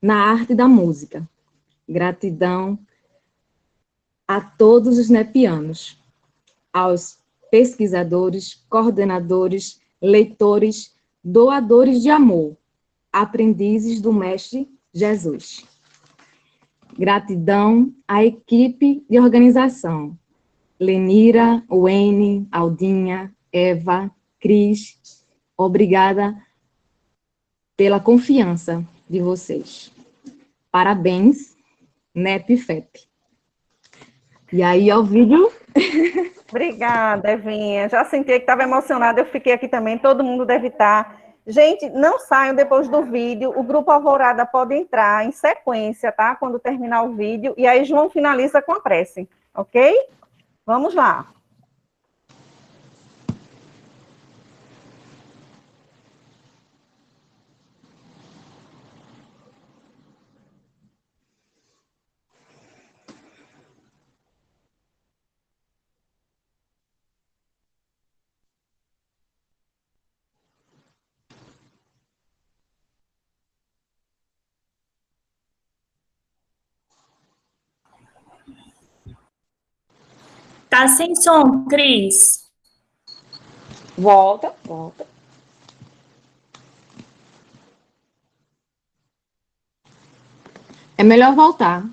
na arte da música. Gratidão a todos os nepianos, aos pesquisadores, coordenadores, leitores, doadores de amor, aprendizes do Mestre Jesus. Gratidão à equipe de organização, Lenira, Wayne, Aldinha, Eva, Cris, obrigada pela confiança de vocês. Parabéns, NEP e FEP. E aí, ó, o vídeo. Obrigada, Evinha. Já senti que estava emocionada, eu fiquei aqui também, todo mundo deve estar. Gente, não saiam depois do vídeo, o Grupo Alvorada pode entrar em sequência, tá? Quando terminar o vídeo, e aí João finaliza com a prece, ok? Vamos lá. Tá sem som, Cris. Volta, volta. É melhor voltar.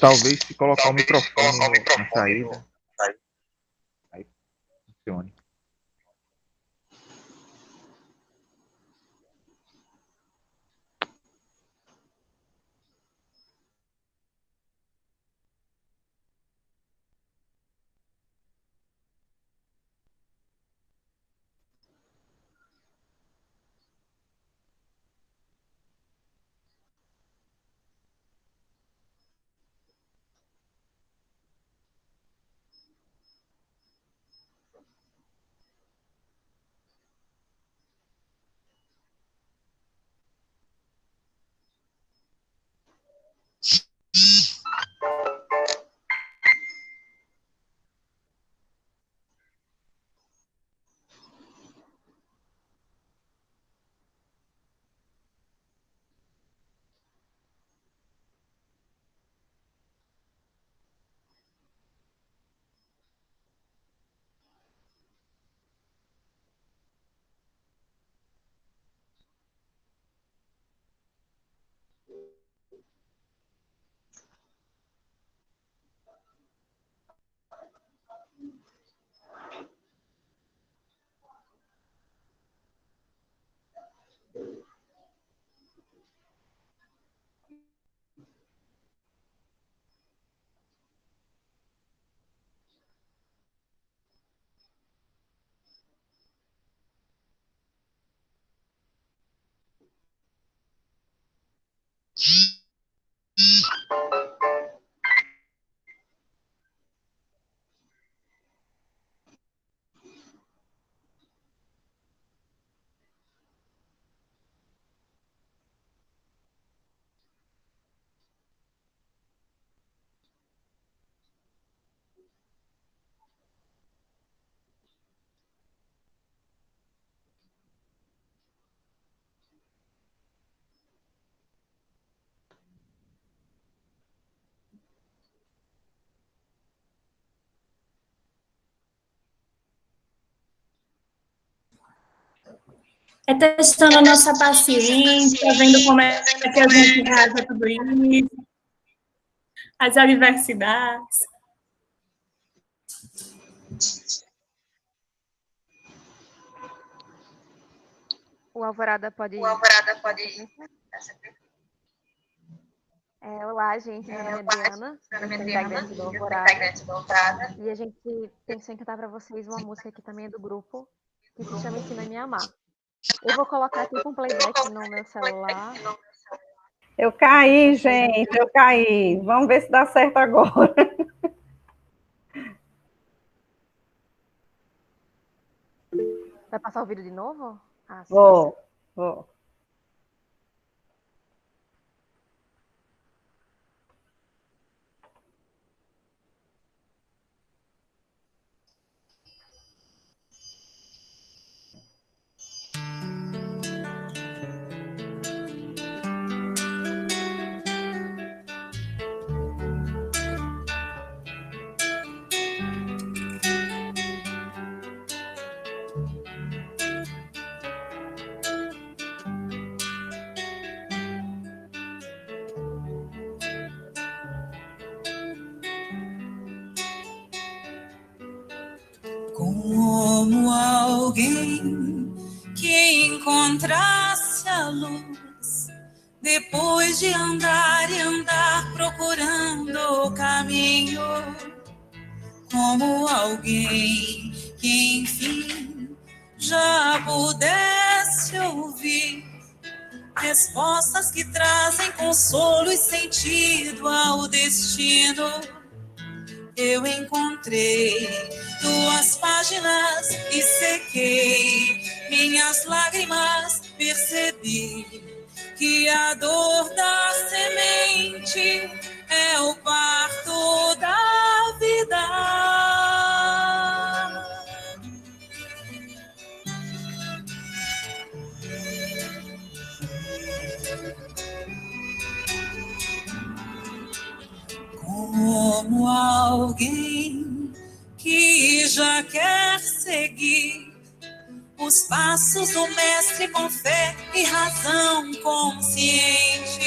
Talvez se colocar o microfone na saída, aí funcione. É testando a nossa paciência, vendo como é que a gente reage tudo isso, as adversidades. O Alvorada pode ir. Olá, gente. Meu nome é Adriana, sou integrante do Alvorada. E a gente pensou em cantar para vocês uma música que também é do grupo, que se chama Ensina-me a Amar. Eu vou colocar aqui com playback no meu celular. Eu caí, gente, eu caí. Vamos ver se dá certo agora. Vai passar o vídeo de novo? Ah, sim. Vou. Como alguém que encontrasse a luz depois de andar e andar procurando o caminho. Como alguém que enfim já pudesse ouvir respostas que trazem consolo e sentido ao destino. Eu encontrei tuas páginas e sequei minhas lágrimas, percebi que a dor da semente é o parto da vida. Como alguém que já quer seguir os passos do mestre com fé e razão conscientes,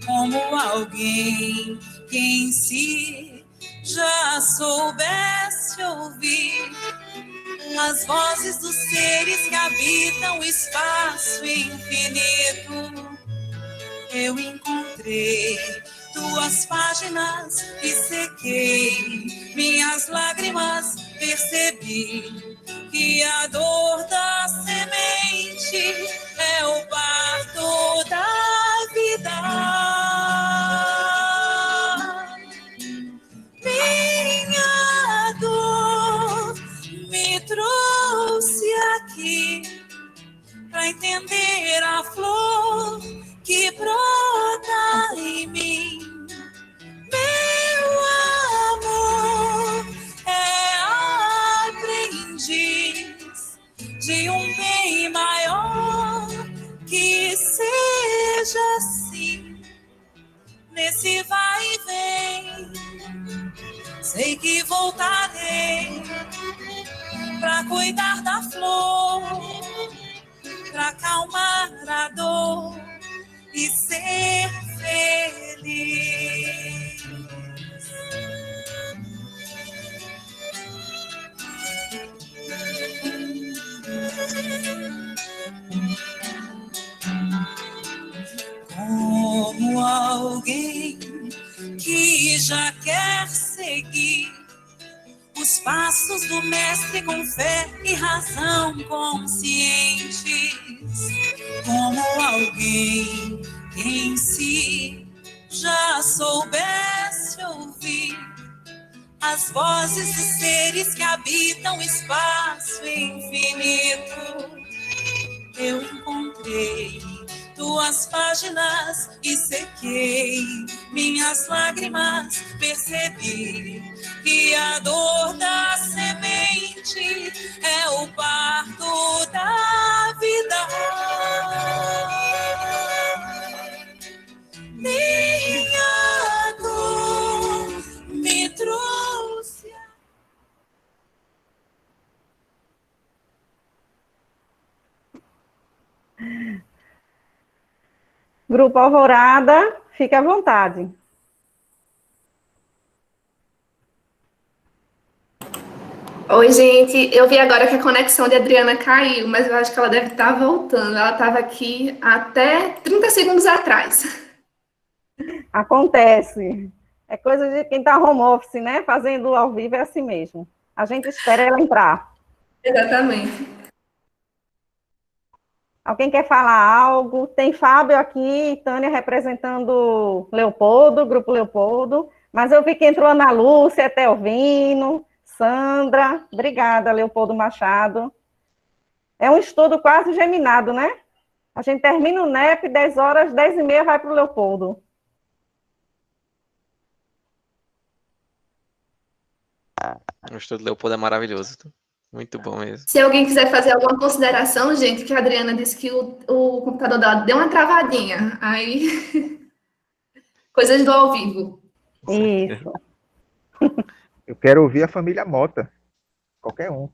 como alguém que em si já soubesse ouvir as vozes dos seres que habitam o espaço infinito. Eu encontrei tuas páginas e sequei minhas lágrimas, percebi que a dor da semente é o parto da vida. Minha dor me trouxe aqui para entender a flor que brota em mim. Meu amor é aprendiz de um bem maior, que seja assim nesse vai e vem. Sei que voltarei pra cuidar da flor, pra acalmar a dor e ser feliz. Como alguém que já quer seguir os passos do mestre com fé e razão conscientes, como alguém que em si já soubesse ouvir as vozes dos seres que habitam o espaço infinito. Eu encontrei tuas páginas e sequei minhas lágrimas, percebi que a dor da semente é o parto da vida. Minha dor me trouxe. Grupo Alvorada, fique à vontade. Oi, gente. Eu vi agora que a conexão de Adriana caiu, mas eu acho que ela deve estar voltando. Ela estava aqui até 30 segundos atrás. Acontece. É coisa de quem está home office, né? Fazendo ao vivo é assim mesmo. A gente espera ela entrar. Exatamente. Alguém quer falar algo? Tem Fábio aqui, Tânia representando Leopoldo, Grupo Leopoldo. Mas eu vi que entrou Ana Lúcia, Telvino, Sandra. Obrigada, Leopoldo Machado. É um estudo quase geminado, né? A gente termina o NEP, 10 horas, 10h30 vai para o Leopoldo. O estudo do Leopoldo é maravilhoso. Muito bom mesmo. Se alguém quiser fazer alguma consideração, gente, que a Adriana disse que o computador dela deu uma travadinha. Aí, coisas do ao vivo. Isso. Eu quero ouvir a família Mota. Qualquer um.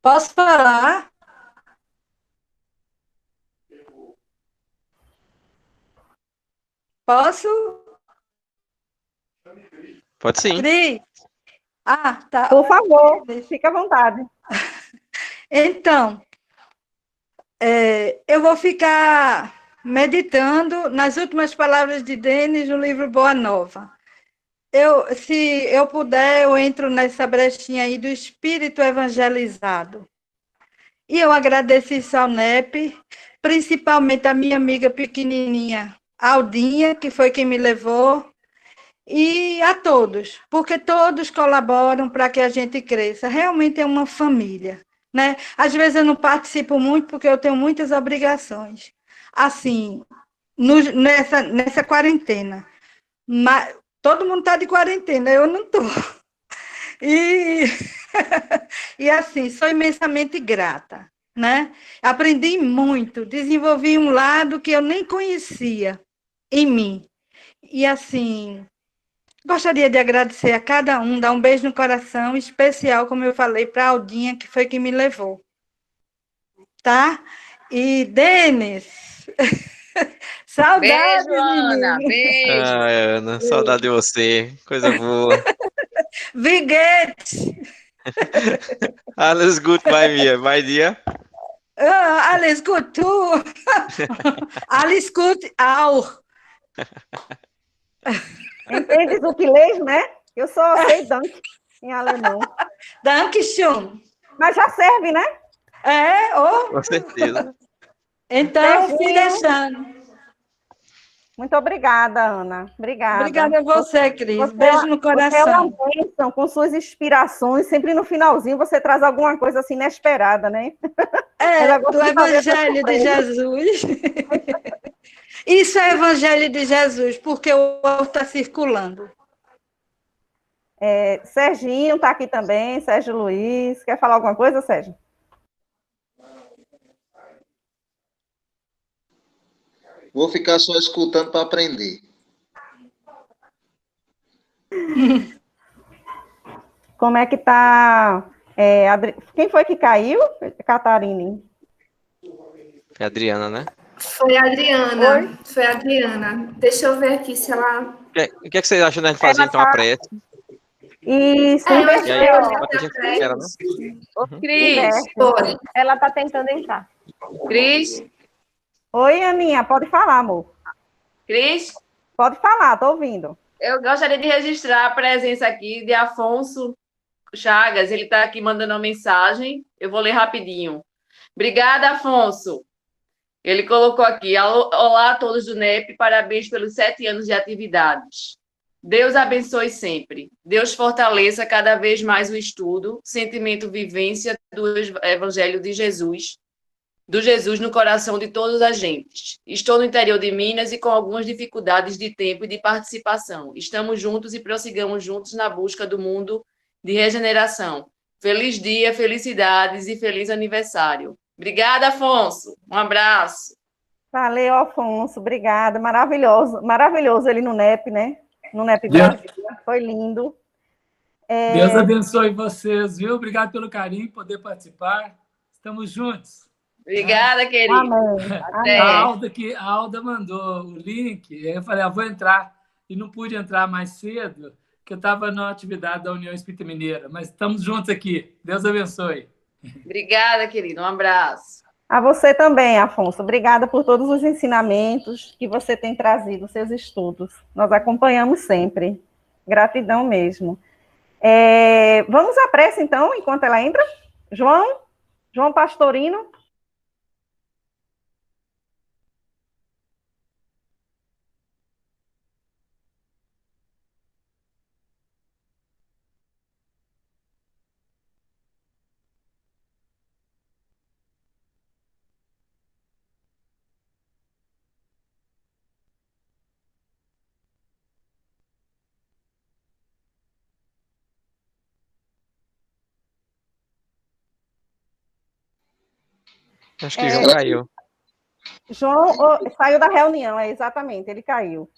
Posso falar? Posso? Pode sim. Cris? Ah, tá. Por favor, fica à vontade. Então, eu vou ficar meditando nas últimas palavras de Denis no livro Boa Nova. Se eu puder, eu entro nessa brechinha aí do espírito evangelizado. E eu agradeço isso ao NEP, principalmente a minha amiga pequenininha, Aldinha, que foi quem me levou, e a todos, porque todos colaboram para que a gente cresça. Realmente é uma família, né? Às vezes eu não participo muito porque eu tenho muitas obrigações, assim, nessa quarentena. Mas todo mundo está de quarentena, eu não estou. E assim, sou imensamente grata, né? Aprendi muito, desenvolvi um lado que eu nem conhecia em mim. E assim, gostaria de agradecer a cada um, dar um beijo no coração, especial, como eu falei, para a Aldinha, que foi quem me levou. Tá? E, Denis, saudades, beijo, Ana, menino. beijo. Ah, Ana, saudade de você. Coisa boa. Wie geht's? Alles gut bei mir. Bei dir? Alles gut, tu? Alles gut auch. Entendes o inglês, né? Eu só sei Dank em alemão. Dankeschön. Mas já serve, né? Com certeza. Então, fui deixando. Muito obrigada, Ana. Obrigada. Obrigada a você, Cris. Você Beijo no Você é uma coração. bênção, com suas inspirações. Sempre no finalzinho você traz alguma coisa assim inesperada, né? Do Evangelho de Jesus. Isso é Evangelho de Jesus, porque o outro está circulando. Serginho está aqui também, Sérgio Luiz. Quer falar alguma coisa, Sérgio? Vou ficar só escutando para aprender. Como é que está? Quem foi que caiu? Catarine. É a Adriana, né? Foi a Adriana. Oi? Foi a Adriana. Deixa eu ver aqui se ela... O que é que você acha da gente fazer, então, a prece? Isso, eu acho E aí, que eu enquanto a gente espera, né? Ô, Cris. Ela está tentando entrar. Cris? Oi, Aninha, pode falar, amor. Cris? Pode falar, tô ouvindo. Eu gostaria de registrar a presença aqui de Afonso Chagas, ele está aqui mandando uma mensagem, eu vou ler rapidinho. Obrigada, Afonso. Ele colocou aqui, olá a todos do NEP, parabéns pelos 7 anos de atividades. Deus abençoe sempre. Deus fortaleça cada vez mais o estudo, sentimento, vivência do Evangelho de Jesus, do Jesus no coração de todos os agentes. Estou no interior de Minas e com algumas dificuldades de tempo e de participação. Estamos juntos e prossigamos juntos na busca do mundo de regeneração. Feliz dia, felicidades e feliz aniversário. Obrigada, Afonso. Um abraço. Valeu, Afonso. Obrigada. Maravilhoso. Maravilhoso ele no NEP, né? No NEP Brasil. Foi lindo. Deus abençoe vocês, viu? Obrigado pelo carinho, poder participar. Estamos juntos. Obrigada, querido. Amém. A Alda mandou o link, eu falei, vou entrar. E não pude entrar mais cedo, porque eu estava na atividade da União Espírita Mineira. Mas estamos juntos aqui. Deus abençoe. Obrigada, querido. Um abraço. A você também, Afonso. Obrigada por todos os ensinamentos que você tem trazido, seus estudos. Nós acompanhamos sempre. Gratidão mesmo. Vamos à prece, então, enquanto ela entra? João Pastorino. Acho que João caiu. João saiu da reunião, exatamente, ele caiu.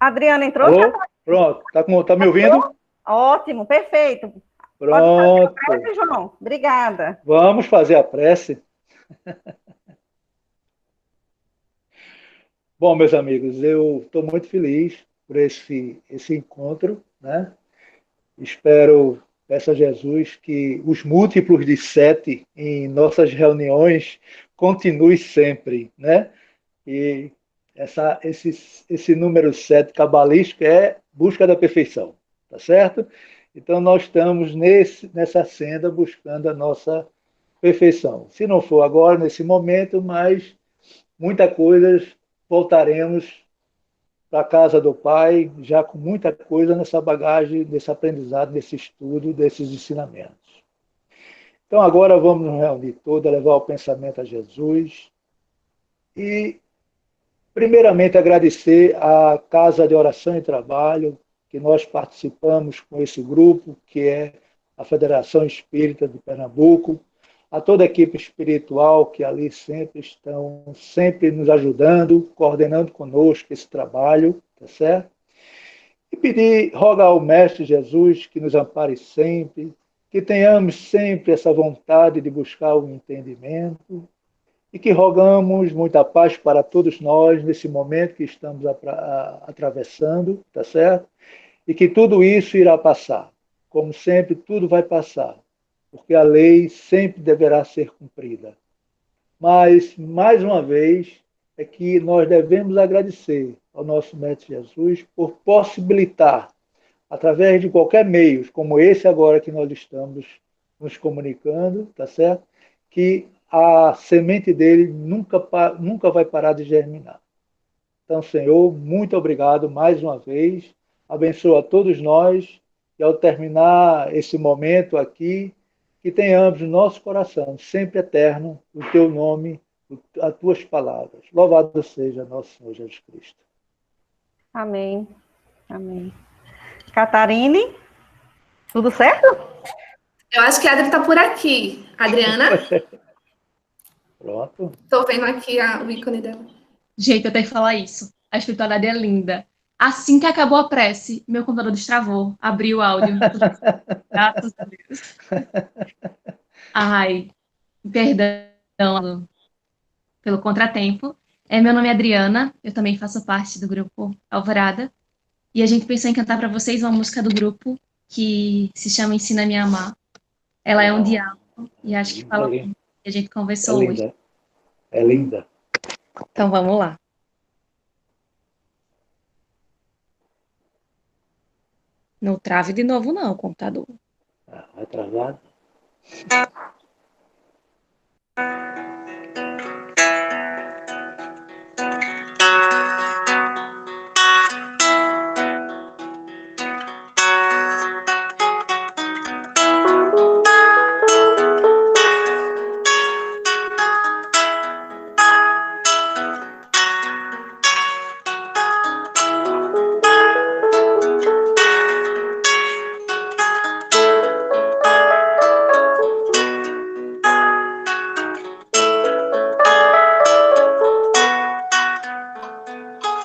Adriana entrou? Alô? Pronto, tá me ouvindo? Ótimo, perfeito. Pronto. Pode fazer a prece, João. Obrigada. Vamos fazer a prece. Bom, meus amigos, eu estou muito feliz por esse encontro, né? Peço a Jesus que os múltiplos de 7 em nossas reuniões continuem sempre, né? E esse número 7 cabalístico é busca da perfeição, tá certo? Então, nós estamos nessa senda buscando a nossa perfeição. Se não for agora, nesse momento, mas muita coisa, voltaremos para a casa do Pai, já com muita coisa nessa bagagem, desse aprendizado, desse estudo, desses ensinamentos. Então, agora vamos nos reunir todos, levar o pensamento a Jesus e, primeiramente, agradecer à Casa de Oração e Trabalho, que nós participamos com esse grupo, que é a Federação Espírita de Pernambuco, a toda a equipe espiritual que ali estão nos ajudando, coordenando conosco esse trabalho, tá certo? E rogar ao Mestre Jesus que nos ampare sempre, que tenhamos sempre essa vontade de buscar o entendimento e que rogamos muita paz para todos nós nesse momento que estamos atravessando, tá certo? E que tudo isso irá passar. Como sempre, tudo vai passar, porque a lei sempre deverá ser cumprida. Mas, mais uma vez, é que nós devemos agradecer ao nosso Mestre Jesus por possibilitar, através de qualquer meio, como esse agora que nós estamos nos comunicando, tá certo? Que a semente dele nunca vai parar de germinar. Então, Senhor, muito obrigado mais uma vez. Abençoa a todos nós e, ao terminar esse momento aqui, que tenhamos no nosso coração, sempre eterno, o teu nome, as tuas palavras. Louvado seja nosso Senhor Jesus Cristo. Amém. Amém. Catarine, tudo certo? Eu acho que a Adri está por aqui. Adriana? Pronto. Estou vendo aqui o ícone dela. Gente, eu tenho que falar isso. A espiritualidade é linda. Assim que acabou a prece, meu computador destravou, abriu o áudio. Graças a Deus. Ai, perdão pelo contratempo. Meu nome é Adriana, eu também faço parte do grupo Alvorada. E a gente pensou em cantar para vocês uma música do grupo que se chama Ensina-me a Amar. Ela é um diálogo e acho que fala muito que a gente conversou hoje. É linda. Então vamos lá. Não trave de novo, não, o computador. Vai travado.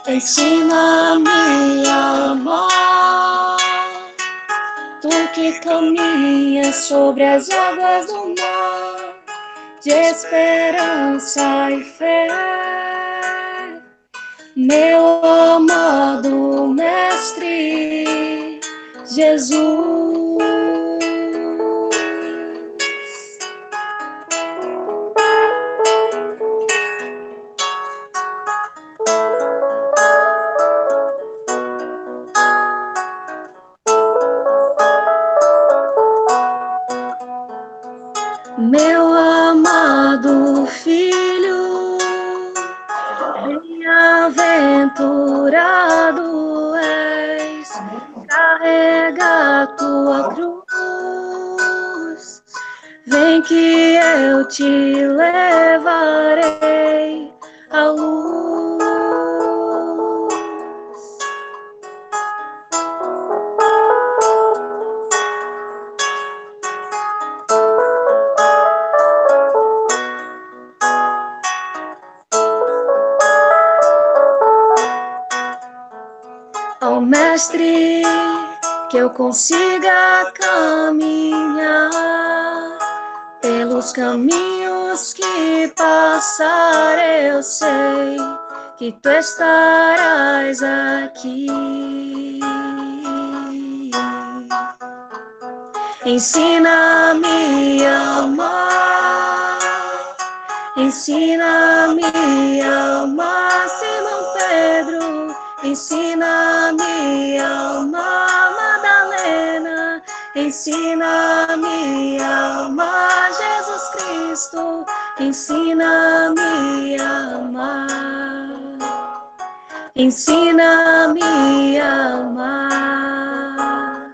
Ensina-me a amar, tu que caminhas sobre as águas do mar, de esperança e fé, meu amado Mestre Jesus. Meu amado Filho, bem-aventurado és, carrega tua cruz, vem que eu te levarei à luz. Ó Mestre, que eu consiga caminhar pelos caminhos que passar, eu sei que tu estarás aqui. Ensina-me a amar, ensina-me a amar, Simão Pedro, ensina-me a amar, Madalena, ensina-me a amar, Jesus Cristo, ensina-me a amar, ensina-me a amar,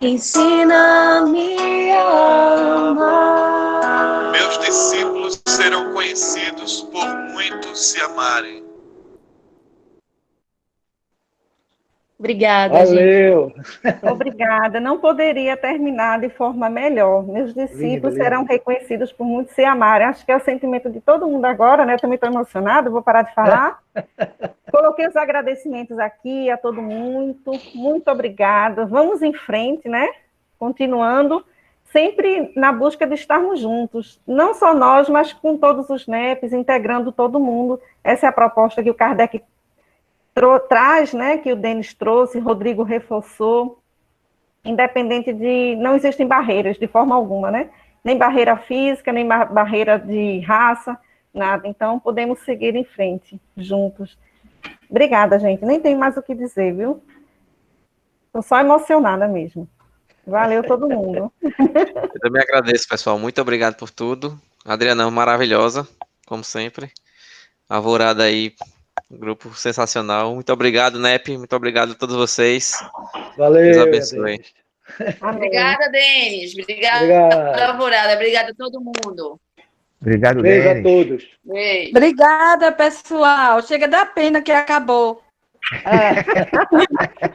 ensina-me a amar. Meus discípulos serão conhecidos por muitos se amarem. Obrigada, Valeu. gente. Obrigada. Não poderia terminar de forma melhor. Meus discípulos serão reconhecidos por muitos se amarem. Acho que é o sentimento de todo mundo agora, né? Eu também estou emocionada, vou parar de falar. Coloquei os agradecimentos aqui a todo mundo. Muito obrigada. Vamos em frente, né? Continuando, sempre na busca de estarmos juntos. Não só nós, mas com todos os NEPs, integrando todo mundo. Essa é a proposta que o Kardec traz, né, que o Denis trouxe, Rodrigo reforçou, independente de... Não existem barreiras, de forma alguma, né? Nem barreira física, nem barreira de raça, nada. Então, podemos seguir em frente, juntos. Obrigada, gente. Nem tenho mais o que dizer, viu? Estou só emocionada mesmo. Valeu todo mundo. Eu também agradeço, pessoal. Muito obrigado por tudo. Adriana, maravilhosa, como sempre. Alvorada aí, grupo sensacional. Muito obrigado, NEP. Muito obrigado a todos vocês. Valeu. Deus abençoe. Obrigada, Denis. Obrigada, Alvorada. Obrigada a todo mundo. Obrigado, Beijo Denis. a todos. Beijo. Obrigada, pessoal. Chega da pena que acabou.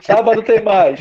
Sábado tem mais.